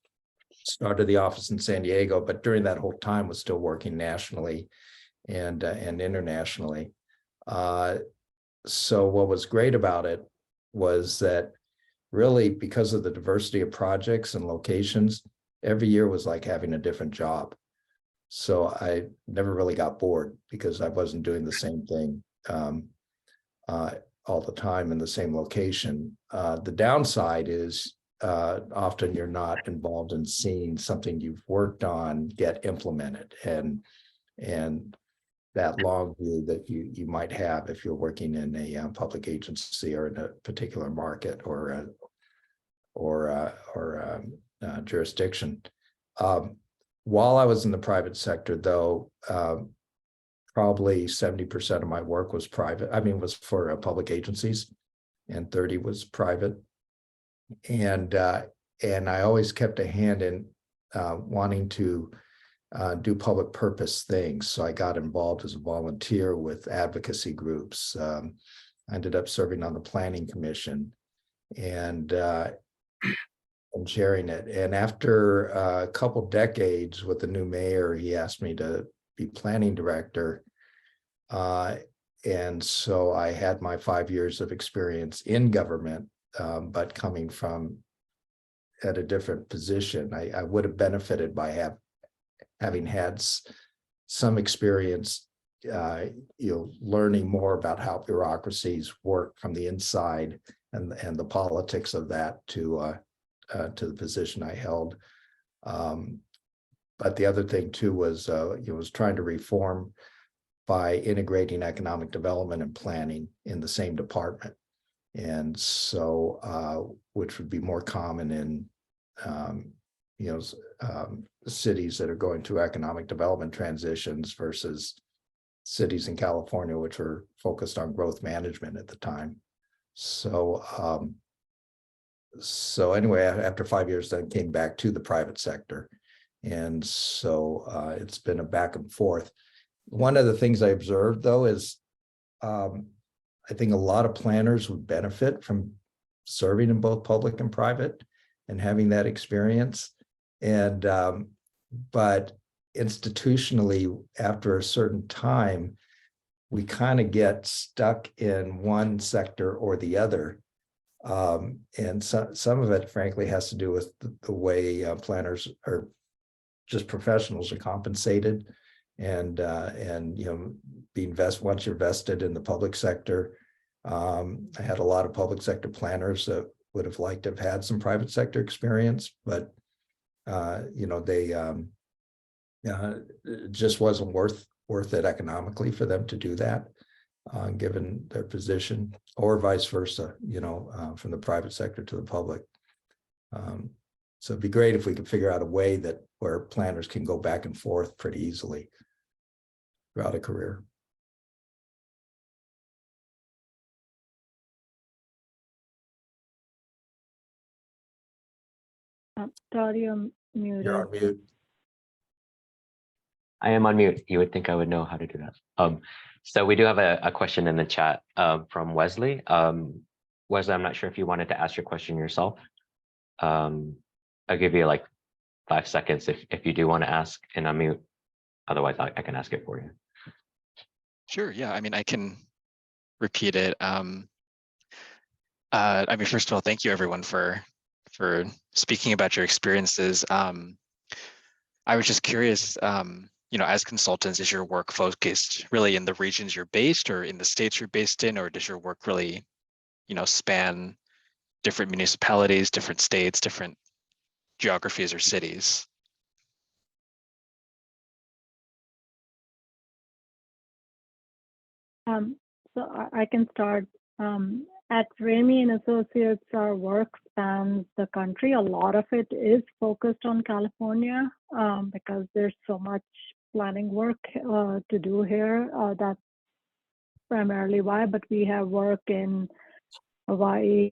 started the office in San Diego. But during that whole time was still working nationally and internationally. So what was great about it was that really, because of the diversity of projects and locations, every year was like having a different job. So I never really got bored, because I wasn't doing the same thing all the time in the same location. The downside is often you're not involved in seeing something you've worked on get implemented, and that long view that you might have if you're working in a public agency or in a particular market or jurisdiction. While I was in the private sector, though, probably 70% of my work was private. I mean, was for public agencies, and 30 was private. And I always kept a hand in wanting to do public purpose things. So I got involved as a volunteer with advocacy groups. I ended up serving on the Planning Commission and chairing it. And after a couple decades with the new mayor, he asked me to be planning director. And so I had my 5 years of experience in government, but coming from at a different position. I would have benefited by having had some experience, learning more about how bureaucracies work from the inside and the politics of that to the position I held. But the other thing too was, was trying to reform by integrating economic development and planning in the same department. And so, which would be more common in, cities that are going through economic development transitions versus cities in California, which were focused on growth management at the time. So, so anyway, after 5 years, then came back to the private sector. And so it's been a back and forth. One of the things I observed, though, is I think a lot of planners would benefit from serving in both public and private and having that experience. And but institutionally, after a certain time, we kind of get stuck in one sector or the other. And some of it, frankly, has to do with the way planners are just professionals are compensated, and being once you're vested in the public sector. I had a lot of public sector planners that would have liked to have had some private sector experience, but they it just wasn't worth it economically for them to do that, given their position, or vice versa, from the private sector to the public. So it'd be great if we could figure out a way where planners can go back and forth pretty easily throughout a career. Todd, you're muted. You're on mute. I am on mute. You would think I would know how to do that. So we do have a question in the chat from Wesley. Wesley, I'm not sure if you wanted to ask your question yourself. I'll give you like 5 seconds if you do want to ask and unmute. Otherwise, I can ask it for you. Sure. Yeah. I mean, I can repeat it. I mean, first of all, thank you everyone for speaking about your experiences. I was just curious, as consultants, is your work focused really in the regions you're based or in the states you're based in, or does your work really, span different municipalities, different states, different geographies or cities? So I can start. At Ramey and Associates, our work spans the country. A lot of it is focused on California because there's so much planning work to do here. That's primarily why, but we have work in Hawaii,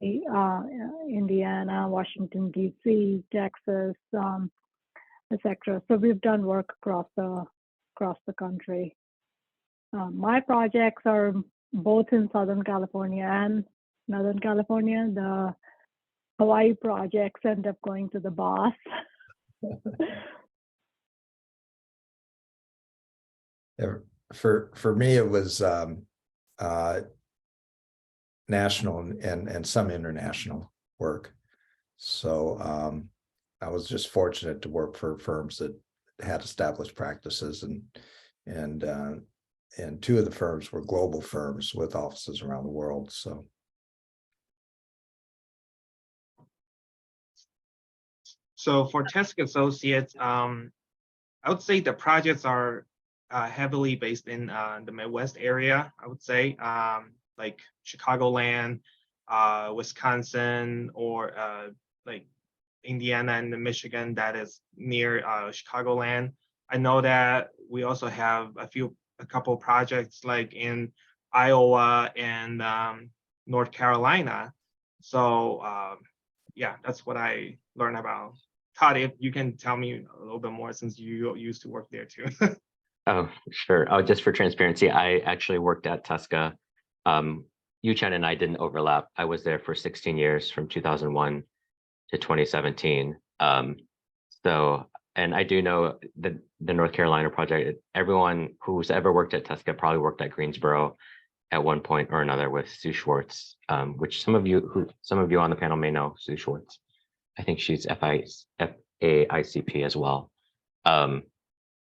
Indiana, Washington, D.C., Texas, etc. So we've done work across the country. My projects are both in Southern California and Northern California. The Hawaii projects end up going to the boss. For me, it was national and some international work. So I was just fortunate to work for firms that had established practices, and 2 of the firms were global firms with offices around the world. So for Tessica Associates, I would say the projects are heavily based in the Midwest area, I would say, like Chicagoland, Wisconsin, or like Indiana and Michigan that is near Chicagoland. I know that we also have a couple projects like in Iowa and North Carolina. So yeah, that's what I learned about. Todd, if you can tell me a little bit more since you used to work there too. Oh, sure. Oh, just for transparency, I actually worked at Tessica. Yu-Chan and I didn't overlap. I was there for 16 years from 2001 to 2017. And I do know the North Carolina project, everyone who's ever worked at Tessica probably worked at Greensboro at one point or another with Sue Schwartz, which some of you on the panel may know Sue Schwartz. I think she's FAICP as well. But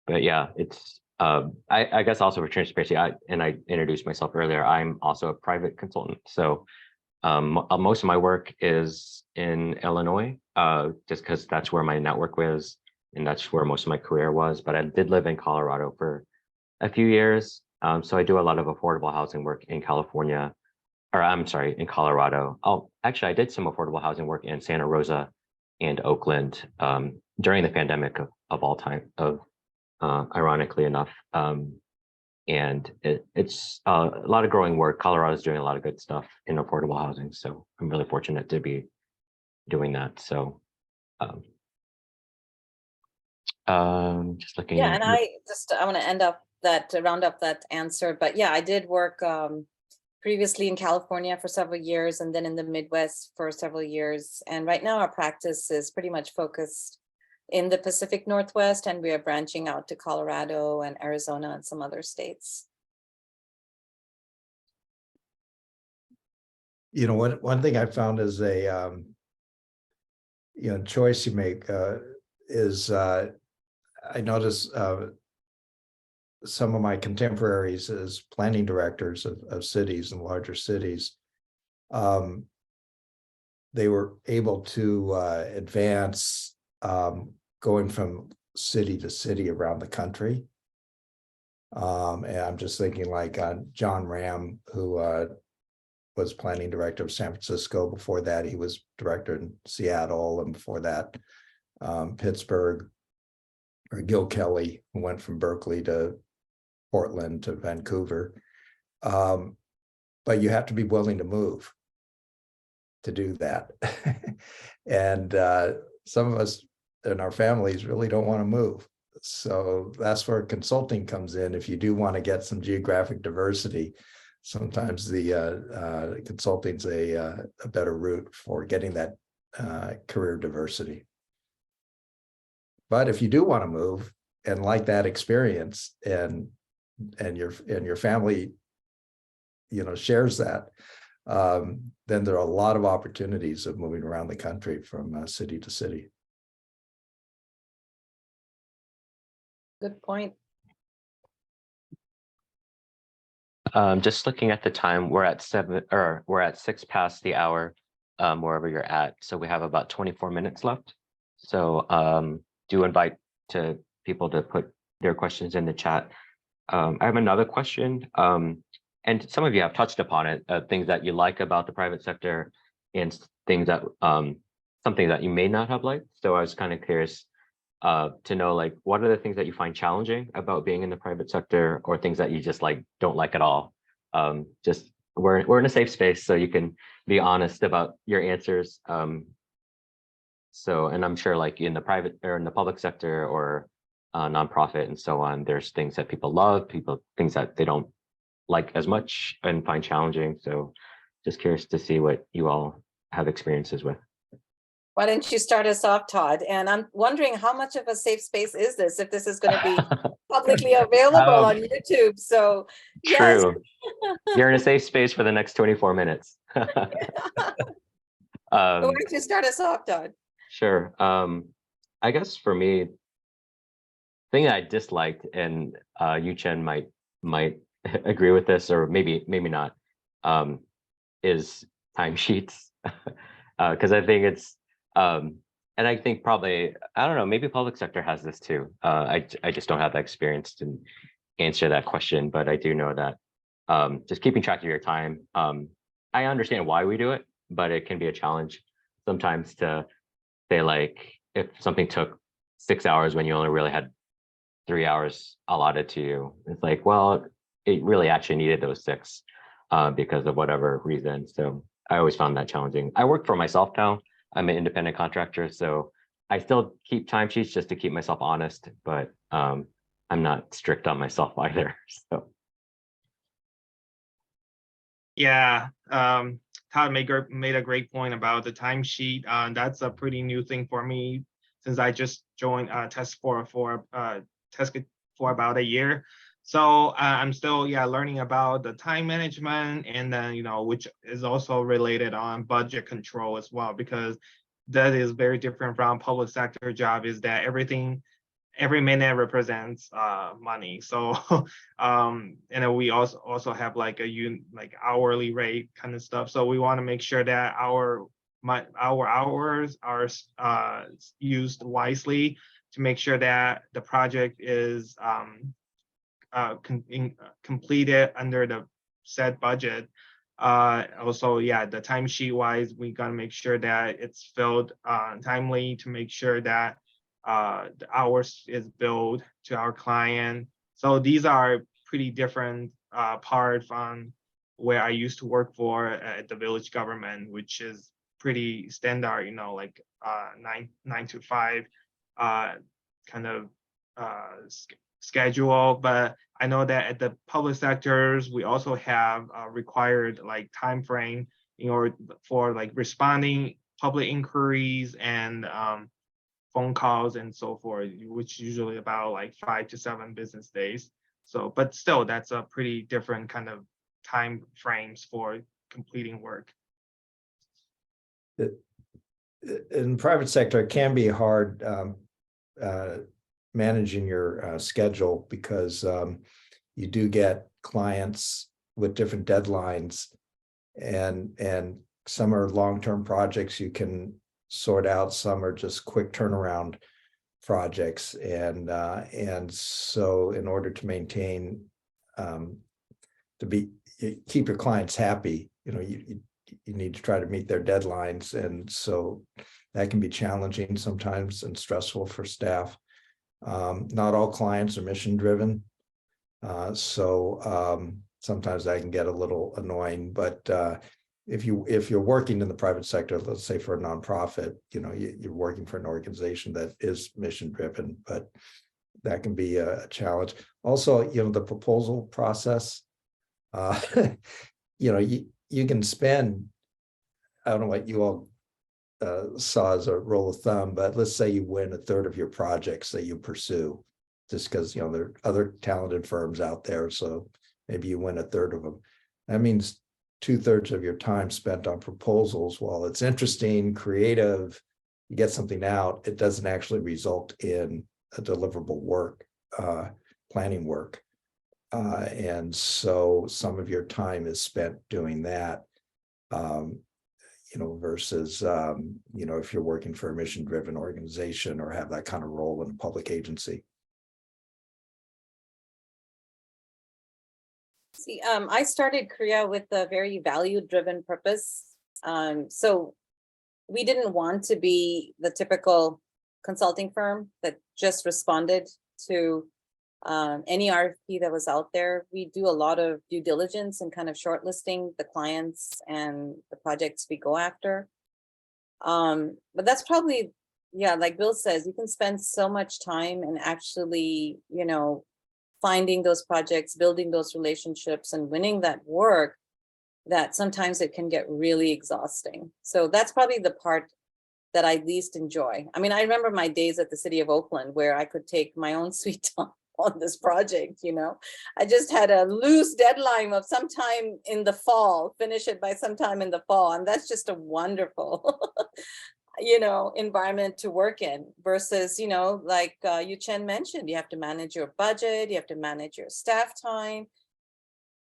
yeah, it's I guess also for transparency, I introduced myself earlier. I'm also a private consultant. So Most of my work is in Illinois, just because that's where my network was, and that's where most of my career was. But I did live in Colorado for a few years. So I do a lot of affordable housing work in California, or I'm sorry, in Colorado. Oh, actually, I did some affordable housing work in Santa Rosa and Oakland during the pandemic of all time, ironically enough. And it's a lot of growing work. Colorado's doing a lot of good stuff in affordable housing. So I'm really fortunate to be doing that. So just looking. Yeah, and I want to round up that answer. But yeah, I did work previously in California for several years and then in the Midwest for several years. And right now our practice is pretty much focused in the Pacific Northwest, and we are branching out to Colorado and Arizona and some other states. You know, one thing I found is a choice you make is I notice some of my contemporaries as planning directors of cities and larger cities, they were able to advance going from city to city around the country. And I'm just thinking like John Ram, who was planning director of San Francisco. Before that, he was director in Seattle, and before that, Pittsburgh. Or Gil Kelly, who went from Berkeley to Portland to Vancouver. But you have to be willing to move to do that. And some of us in our families really don't want to move. So that's where consulting comes in. If you do want to get some geographic diversity, sometimes the consulting's a better route for getting that career diversity. But if you do want to move and like that experience, and your family, shares that, then there are a lot of opportunities of moving around the country from city to city. Good point. Just looking at the time, we're at 6 past the hour, wherever you're at. So we have about 24 minutes left. So do invite people to put their questions in the chat. I have another question, and some of you have touched upon it, things that you like about the private sector and things that something that you may not have liked. So I was kind of curious to know, like, what are the things that you find challenging about being in the private sector, or things that you just don't like at all? Just we're in a safe space, so you can be honest about your answers. So, and I'm sure like in the private or in the public sector or nonprofit and so on, there's things that people love, things that they don't like as much and find challenging. So just curious to see what you all have experiences with. Why don't you start us off, Todd? And I'm wondering how much of a safe space is this, if this is going to be publicly available on YouTube. So yes. True. You're in a safe space for the next 24 minutes. Why don't you start us off, Todd? Sure. I guess for me, thing I disliked, and Yu-Chen might agree with this, or maybe not, is timesheets. Because I think it's and I think probably, I don't know, maybe public sector has this too. I just don't have the experience to answer that question, but I do know that just keeping track of your time. I understand why we do it, but it can be a challenge sometimes to say, like, if something took 6 hours when you only really had 3 hours allotted to you, it's like, well, it really actually needed those 6 because of whatever reason. So I always found that challenging. I work for myself now. I'm an independent contractor, so I still keep timesheets just to keep myself honest, but I'm not strict on myself either. So Yeah, Todd made a great point about the timesheet. That's a pretty new thing for me since I just joined Test for about a year. So I'm still learning about the time management, and then which is also related on budget control as well, because that is very different from public sector job, is that everything every minute represents money. So we also have like like hourly rate kind of stuff. So we want to make sure that our hours are used wisely to make sure that the project is completed under the set budget. Also, yeah, the timesheet wise, we gotta make sure that it's filled timely to make sure that the hours is billed to our client. So these are pretty different part from where I used to work for at the village government, which is pretty standard, you know, like 9 to 5 kind of schedule. But I know that at the public sectors, we also have required like time frame in order for like responding public inquiries and phone calls and so forth, which usually about like 5 to 7 business days. So, but still, that's a pretty different kind of time frames for completing work. In private sector, it can be hard managing your schedule because you do get clients with different deadlines, and some are long-term projects you can sort out, some are just quick turnaround projects, and so in order to maintain keep your clients happy, you know, you need to try to meet their deadlines, and so that can be challenging sometimes and stressful for staff. Not all clients are mission driven, so sometimes that can get a little annoying. But if you're working in the private sector, let's say for a nonprofit, you know, you're working for an organization that is mission driven, but that can be a challenge. Also, you know, the proposal process, you know, you can spend, I don't know what you all saw as a rule of thumb, but let's say you win a third of your projects that you pursue, just because, you know, there are other talented firms out there, so maybe you win a third of them. That means 2/3 of your time spent on proposals. While it's interesting, creative, you get something out, it doesn't actually result in a deliverable work, planning work. And so some of your time is spent doing that, you know, versus, you know, if you're working for a mission-driven organization or have that kind of role in a public agency. See, I started Korea with a very value-driven purpose. So we didn't want to be the typical consulting firm that just responded to any RFP that was out there. We do a lot of due diligence and kind of shortlisting the clients and the projects we go after. But that's probably, yeah, like Bill says, you can spend so much time and actually, you know, finding those projects, building those relationships and winning that work, that sometimes it can get really exhausting. So that's probably the part that I least enjoy. I mean, I remember my days at the city of Oakland where I could take my own sweet time on this project, you know. I just had a loose deadline of sometime in the fall, finish it by sometime in the fall. And that's just a wonderful, you know, environment to work in versus, you know, like Yu-Chen mentioned, you have to manage your budget, you have to manage your staff time.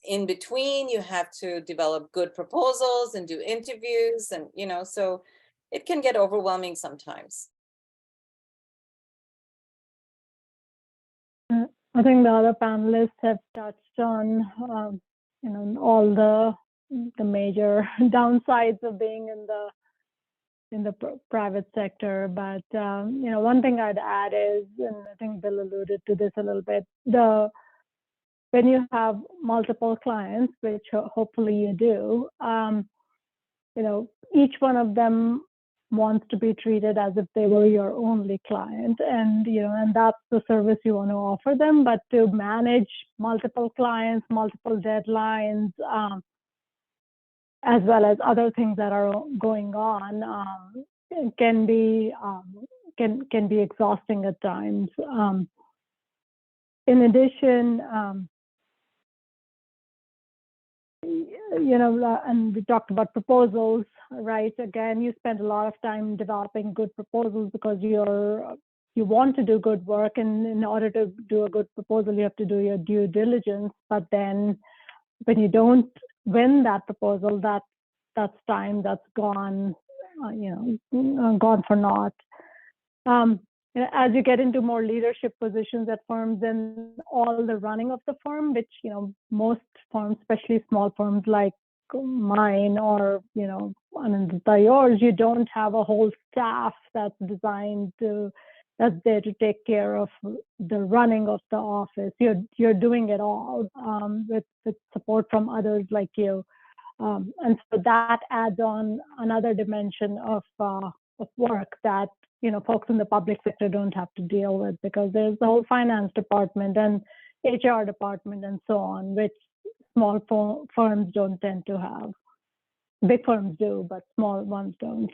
In between, you have to develop good proposals and do interviews and, you know, so it can get overwhelming sometimes. I think the other panelists have touched on, you know, all the major downsides of being in the private sector. But you know, one thing I'd add is, and I think Bill alluded to this a little bit, when you have multiple clients, which hopefully you do, you know, each one of them wants to be treated as if they were your only client, and you know, and that's the service you want to offer them. But to manage multiple clients, multiple deadlines, as well as other things that are going on, can be exhausting at times. In addition, you know, and we talked about proposals, right? Again, you spend a lot of time developing good proposals because you're you want to do good work, and in order to do a good proposal, you have to do your due diligence. But then when you don't win that proposal, that's time that's gone, gone for naught. As you get into more leadership positions at firms, and all the running of the firm, which most firms, especially small firms like mine or Anandita, yours, you don't have a whole staff that's there to take care of the running of the office. You're doing it all with support from others like you, and so that adds on another dimension of work that folks in the public sector don't have to deal with, because there's the whole finance department and HR department and so on, which small firms don't tend to have. Big firms do, but small ones don't.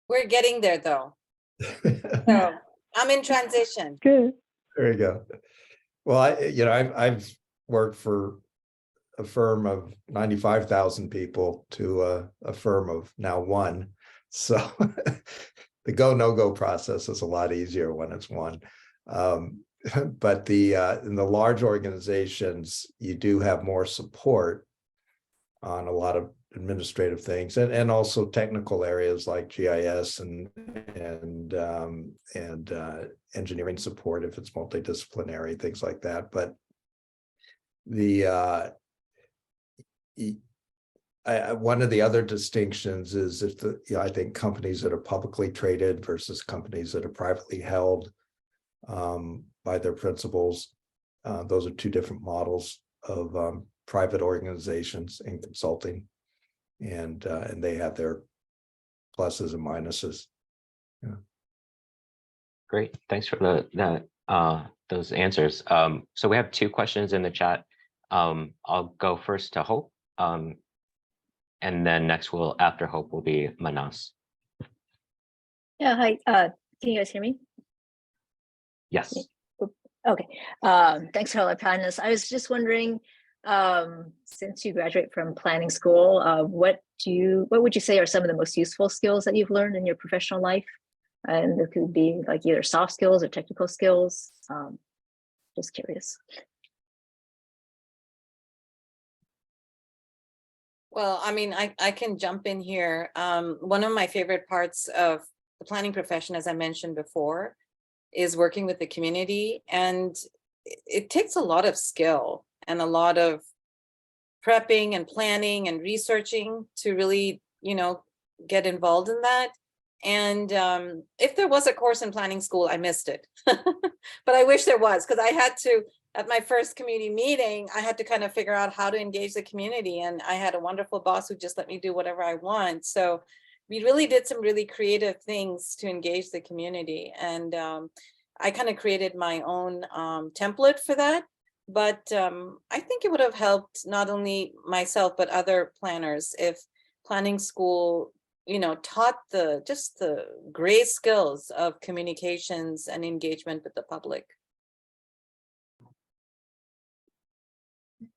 We're getting there though. So I'm in transition. Good. There you go. Well, I've worked for a firm of 95,000 people to a firm of now one. So the no-go process is a lot easier when it's one. But in the large organizations, you do have more support on a lot of administrative things, and also technical areas like GIS and engineering support if it's multidisciplinary, things like that. But one of the other distinctions is I think companies that are publicly traded versus companies that are privately held by their principals. Those are two different models of private organizations in consulting, and they have their pluses and minuses. Yeah. Great, thanks for those answers. So we have two questions in the chat. I'll go first to Hope, and then next after Hope will be Manas. Yeah, hi. Can you guys hear me? Yes. Okay. Thanks for all the panelists. I was just wondering, since you graduate from planning school, what would you say are some of the most useful skills that you've learned in your professional life? And it could be like either soft skills or technical skills. Just curious. Well, I mean, I can jump in here. One of my favorite parts of the planning profession, as I mentioned before, is working with the community. And it takes a lot of skill and a lot of prepping and planning and researching to really, get involved in that. And if there was a course in planning school, I missed it. But I wish there was, because I had to, at my first community meeting, I had to kind of figure out how to engage the community. And I had a wonderful boss who just let me do whatever I want. So we really did some really creative things to engage the community. And I kind of created my own template for that. But I think it would have helped not only myself, but other planners if planning school, taught just the great skills of communications and engagement with the public.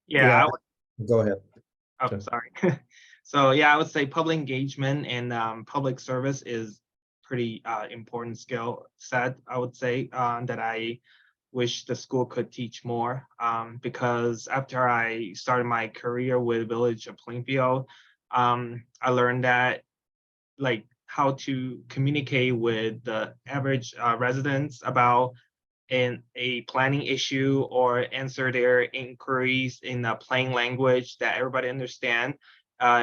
Yeah, Go ahead. I'm sorry. So yeah, I would say public engagement and public service is pretty important skill set, I would say, that I wish the school could teach more, because after I started my career with Village of Plainfield, I learned that like how to communicate with the average residents about a planning issue, or answer their inquiries in a plain language that everybody understand,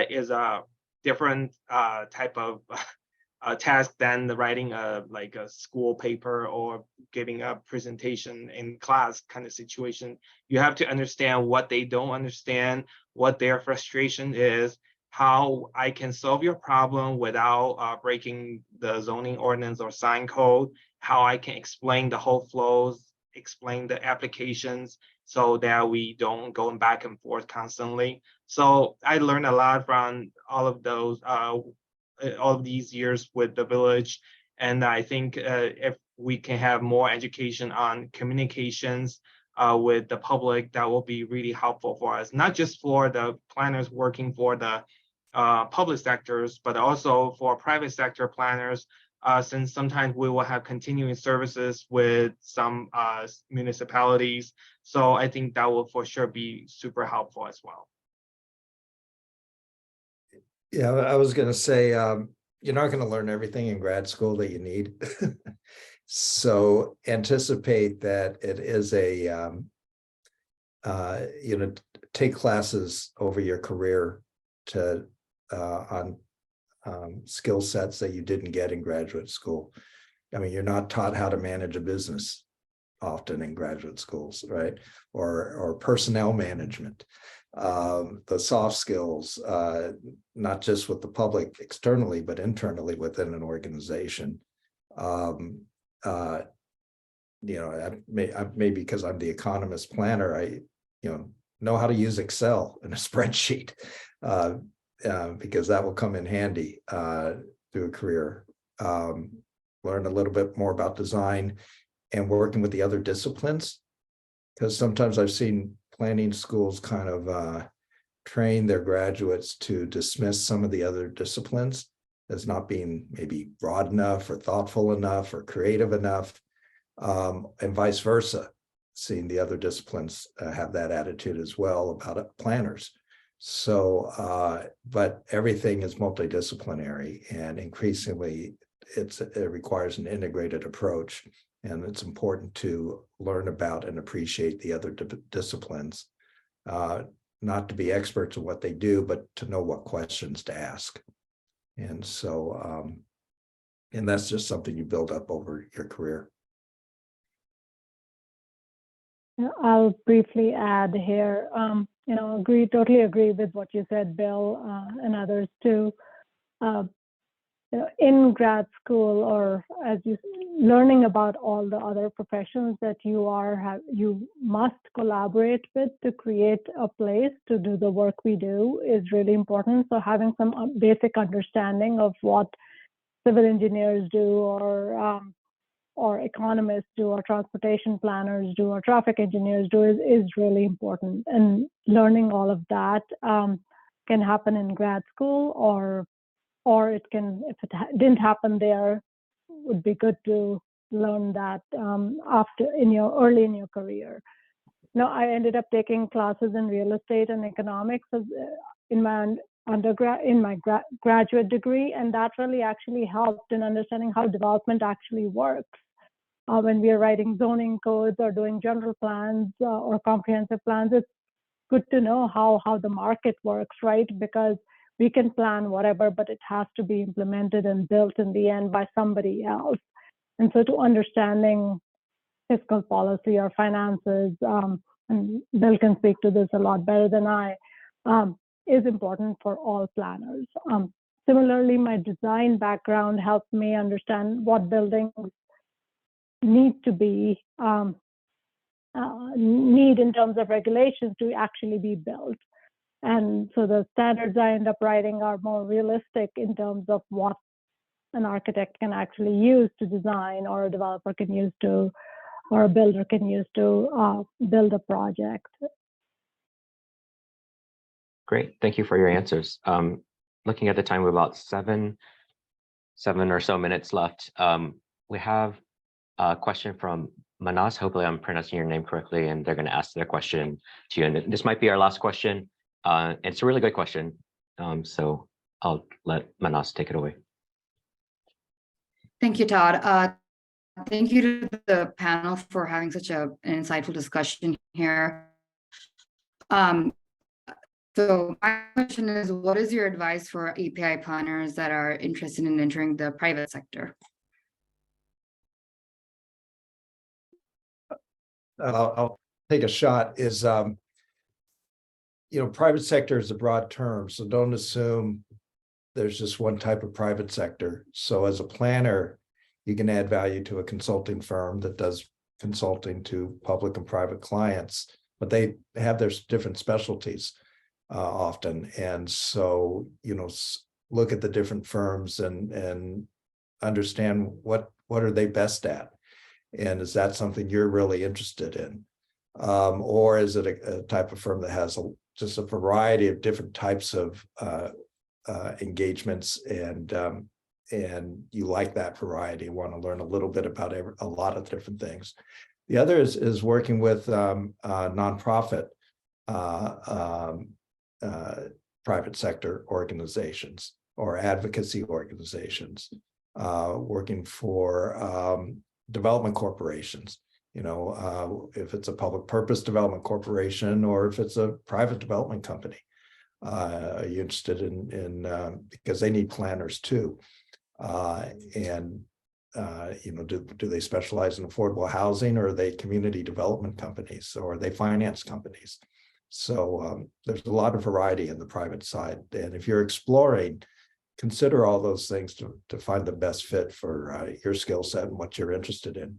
is a different type of task than the writing like a school paper or giving a presentation in class kind of situation. You have to understand what they don't understand, what their frustration is, how I can solve your problem without breaking the zoning ordinance or sign code, how I can explain the whole flows, explain the applications, so that we don't go back and forth constantly. So I learned a lot from all of these years with the village. And I think if we can have more education on communications with the public, that will be really helpful for us, not just for the planners working for the public sectors, but also for private sector planners since sometimes we will have continuing services with some municipalities. So I think that will for sure be super helpful as well. Yeah, I was gonna say, you're not gonna learn everything in grad school that you need. So anticipate that it is a, take classes over your career to, on skill sets that you didn't get in graduate school. I mean, you're not taught how to manage a business often in graduate schools, right? Or personnel management. The soft skills, not just with the public externally, but internally within an organization. Maybe because I'm the economist planner, I know how to use Excel in a spreadsheet, because that will come in handy through a career. Learn a little bit more about design and working with the other disciplines, because sometimes I've seen planning schools kind of train their graduates to dismiss some of the other disciplines as not being maybe broad enough or thoughtful enough or creative enough, and vice versa, seeing the other disciplines have that attitude as well about planners. So, but everything is multidisciplinary, and increasingly it requires an integrated approach, and it's important to learn about and appreciate the other disciplines, not to be experts at what they do, but to know what questions to ask. And so, and that's just something you build up over your career. I'll briefly add here, totally agree with what you said, Bill, and others too. In grad school, or as you learning about all the other professions that you must collaborate with to create a place to do the work we do is really important. So having some basic understanding of what civil engineers do, or economists do, or transportation planners do, or traffic engineers do is really important. And learning all of that can happen in grad school, or it can, if it didn't happen there, would be good to learn that early in your career. Now, I ended up taking classes in real estate and economics in my graduate degree, and that really actually helped in understanding how development actually works. When we are writing zoning codes or doing general plans or comprehensive plans, it's good to know how the market works, right? Because we can plan whatever, but it has to be implemented and built in the end by somebody else. And so to understanding fiscal policy or finances, and Bill can speak to this a lot better than I, is important for all planners. Similarly, my design background helped me understand what buildings need to be, need in terms of regulations to actually be built. And so the standards I end up writing are more realistic in terms of what an architect can actually use to design, or a developer can use to, or a builder can use to build a project. Great, thank you for your answers. Looking at the time, we have about seven or so minutes left. We have a question from Manas. Hopefully I'm pronouncing your name correctly, and they're going to ask their question to you. And this might be our last question. It's a really good question. So I'll let Manas take it away. Thank you, Todd. Thank you to the panel for having such an insightful discussion here. So my question is, what is your advice for API planners that are interested in entering the private sector? I'll take a shot. Private sector is a broad term, so don't assume there's just one type of private sector. So as a planner, you can add value to a consulting firm that does consulting to public and private clients, but they have their different specialties often. And so, look at the different firms and understand what are they best at? And is that something you're really interested in? Or is it a type of firm that has just a variety of different types of engagements and and you like that variety, want to learn a little bit about a lot of different things. The other is working with nonprofit private sector organizations or advocacy organizations, working for development corporations. You know, if it's a public purpose development corporation or if it's a private development company. Are you interested in because they need planners too. And you know, do they specialize in affordable housing, or are they community development companies, or are they finance companies? So there's a lot of variety in the private side. And if you're exploring, consider all those things to find the best fit for your skill set and what you're interested in.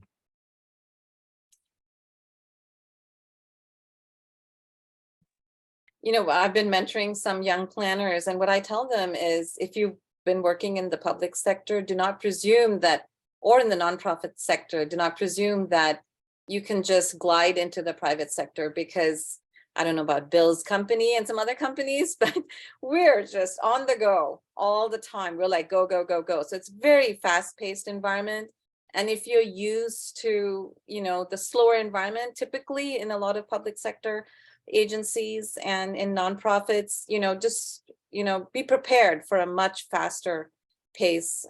You know, I've been mentoring some young planners, and what I tell them is, if you've been working in the public sector, do not presume that, or in the nonprofit sector, do not presume that you can just glide into the private sector, because I don't know about Bill's company and some other companies, but we're just on the go all the time. We're like, go, go, go, go. So it's very fast-paced environment. And if you're used to, you know, the slower environment, typically in a lot of public sector agencies and in nonprofits, you know, just, you know, be prepared for a much faster pace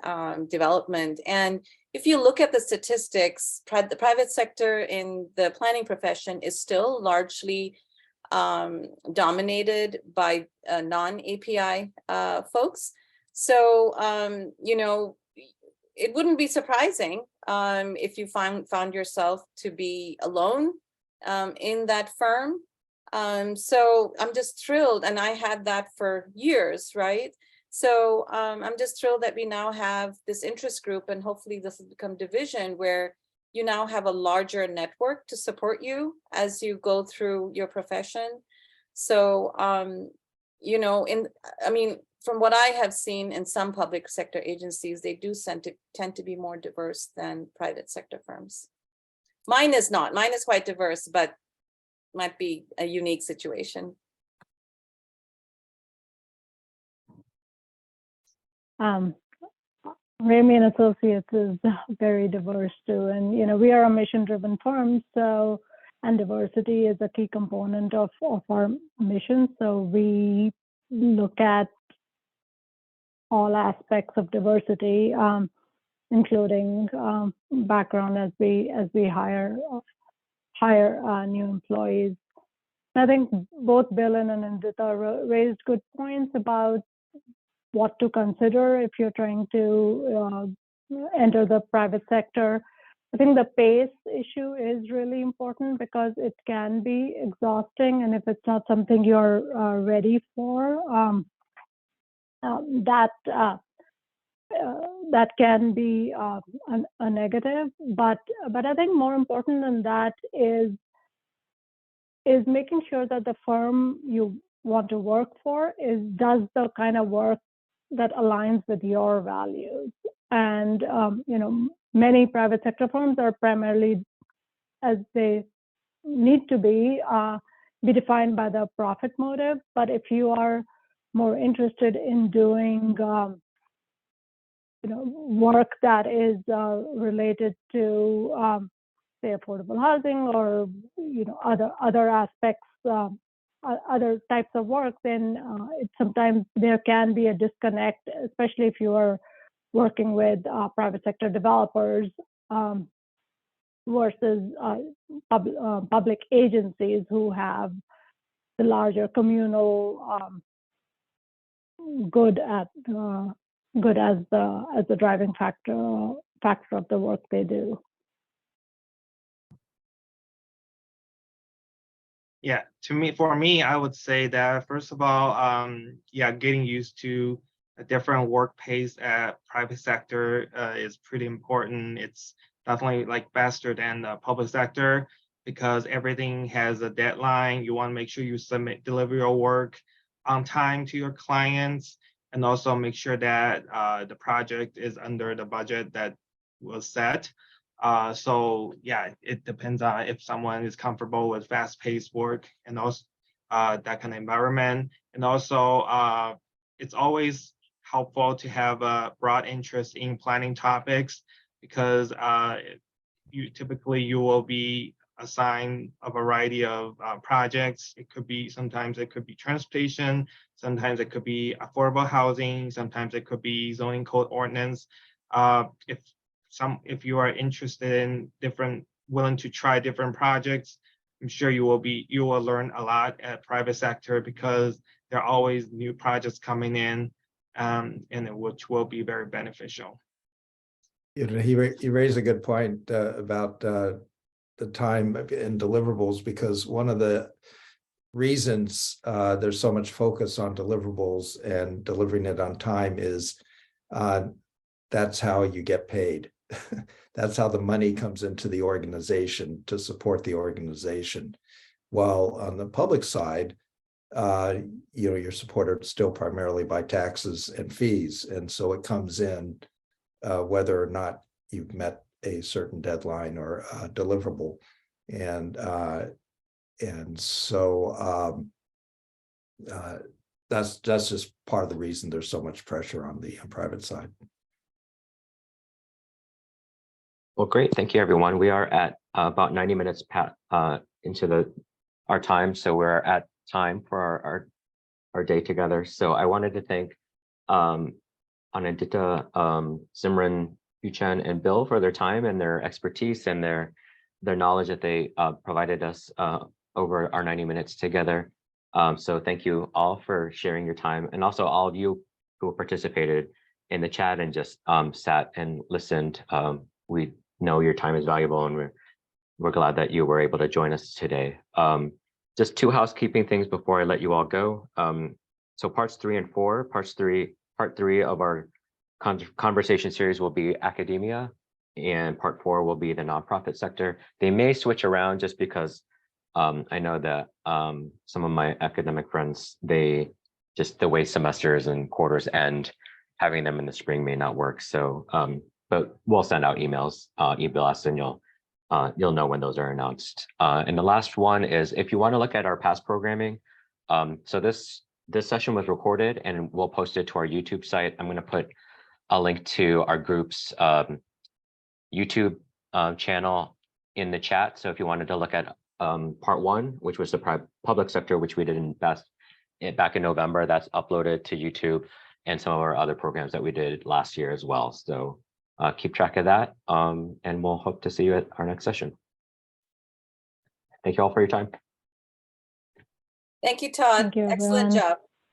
development. And if you look at the statistics, the private sector in the planning profession is still largely dominated by non-API folks. So, you know, it wouldn't be surprising if you found yourself to be alone in that firm. So I'm just thrilled, and I had that for years, right? So I'm just thrilled that we now have this interest group, and hopefully this will become division, where you now have a larger network to support you as you go through your profession. So, you know, I mean, from what I have seen in some public sector agencies, they do tend to be more diverse than private sector firms. Mine is not. Mine is quite diverse, but might be a unique situation. Ramey and Associates is very diverse too, and you know, we are a mission-driven firm, so, and diversity is a key component of our mission. So we look at all aspects of diversity, including background as we hire new employees. I think both Bill and Anindita raised good points about what to consider if you're trying to enter the private sector. I think the pace issue is really important, because it can be exhausting, and if it's not something you're ready for, that can be a negative. But I think more important than that is making sure that the firm you want to work for does the kind of work that aligns with your values. And you know, many private sector firms are primarily, as they need to be defined by the profit motive. But if you are more interested in doing you know, work that is related to say affordable housing, or you know, other aspects, other types of work, then sometimes there can be a disconnect, especially if you are working with private sector developers versus public agencies who have the larger communal good as the driving factor of the work they do. Yeah, for me, I would say that first of all, yeah, getting used to a different work pace at private sector is pretty important. It's definitely like faster than the public sector, because everything has a deadline. You want to make sure you deliver your work on time to your clients, and also make sure that the project is under the budget that was set. So yeah, it depends on if someone is comfortable with fast-paced work and also that kind of environment. And also, it's always helpful to have a broad interest in planning topics because you will be assigned a variety of projects. Sometimes it could be transportation, sometimes it could be affordable housing, sometimes it could be zoning code ordinance. If you are interested in willing to try different projects, I'm sure you will learn a lot at private sector because there are always new projects coming in, which will be very beneficial. You know, he raised a good point about the time and deliverables, because one of the reasons there's so much focus on deliverables and delivering it on time is that's how you get paid. That's how the money comes into the organization to support the organization. While on the public side, you know, you're supported still primarily by taxes and fees. And so it comes in whether or not you've met a certain deadline or deliverable. And so that's just part of the reason there's so much pressure on the private side. Well, great. Thank you, everyone. We are at about 90 minutes into our time. So we're at time for our day together. So I wanted to thank Anindita, Simran, Yuchen, and Bill for their time and their expertise and their knowledge that they provided us over our 90 minutes together. So thank you all for sharing your time, and also all of you who participated in the chat and just sat and listened. We know your time is valuable, and we're glad that you were able to join us today. Just two housekeeping things before I let you all go. So parts 3 and 4, part 3 of our conversation series will be academia, and part 4 will be the nonprofit sector. They may switch around just because I know that some of my academic friends, the way semesters and quarters end, having them in the spring may not work. So, but we'll send out emails, e-blasts, and you'll know when those are announced. And the last one is, if you want to look at our past programming, so this session was recorded and we'll post it to our YouTube site. I'm going to put a link to our group's YouTube channel in the chat. So if you wanted to look at part 1, which was the public sector, which we did back in November, that's uploaded to YouTube, and some of our other programs that we did last year as well. So keep track of that, and we'll hope to see you at our next session. Thank you all for your time. Thank you, Todd. Thank you, Excellent everyone. job.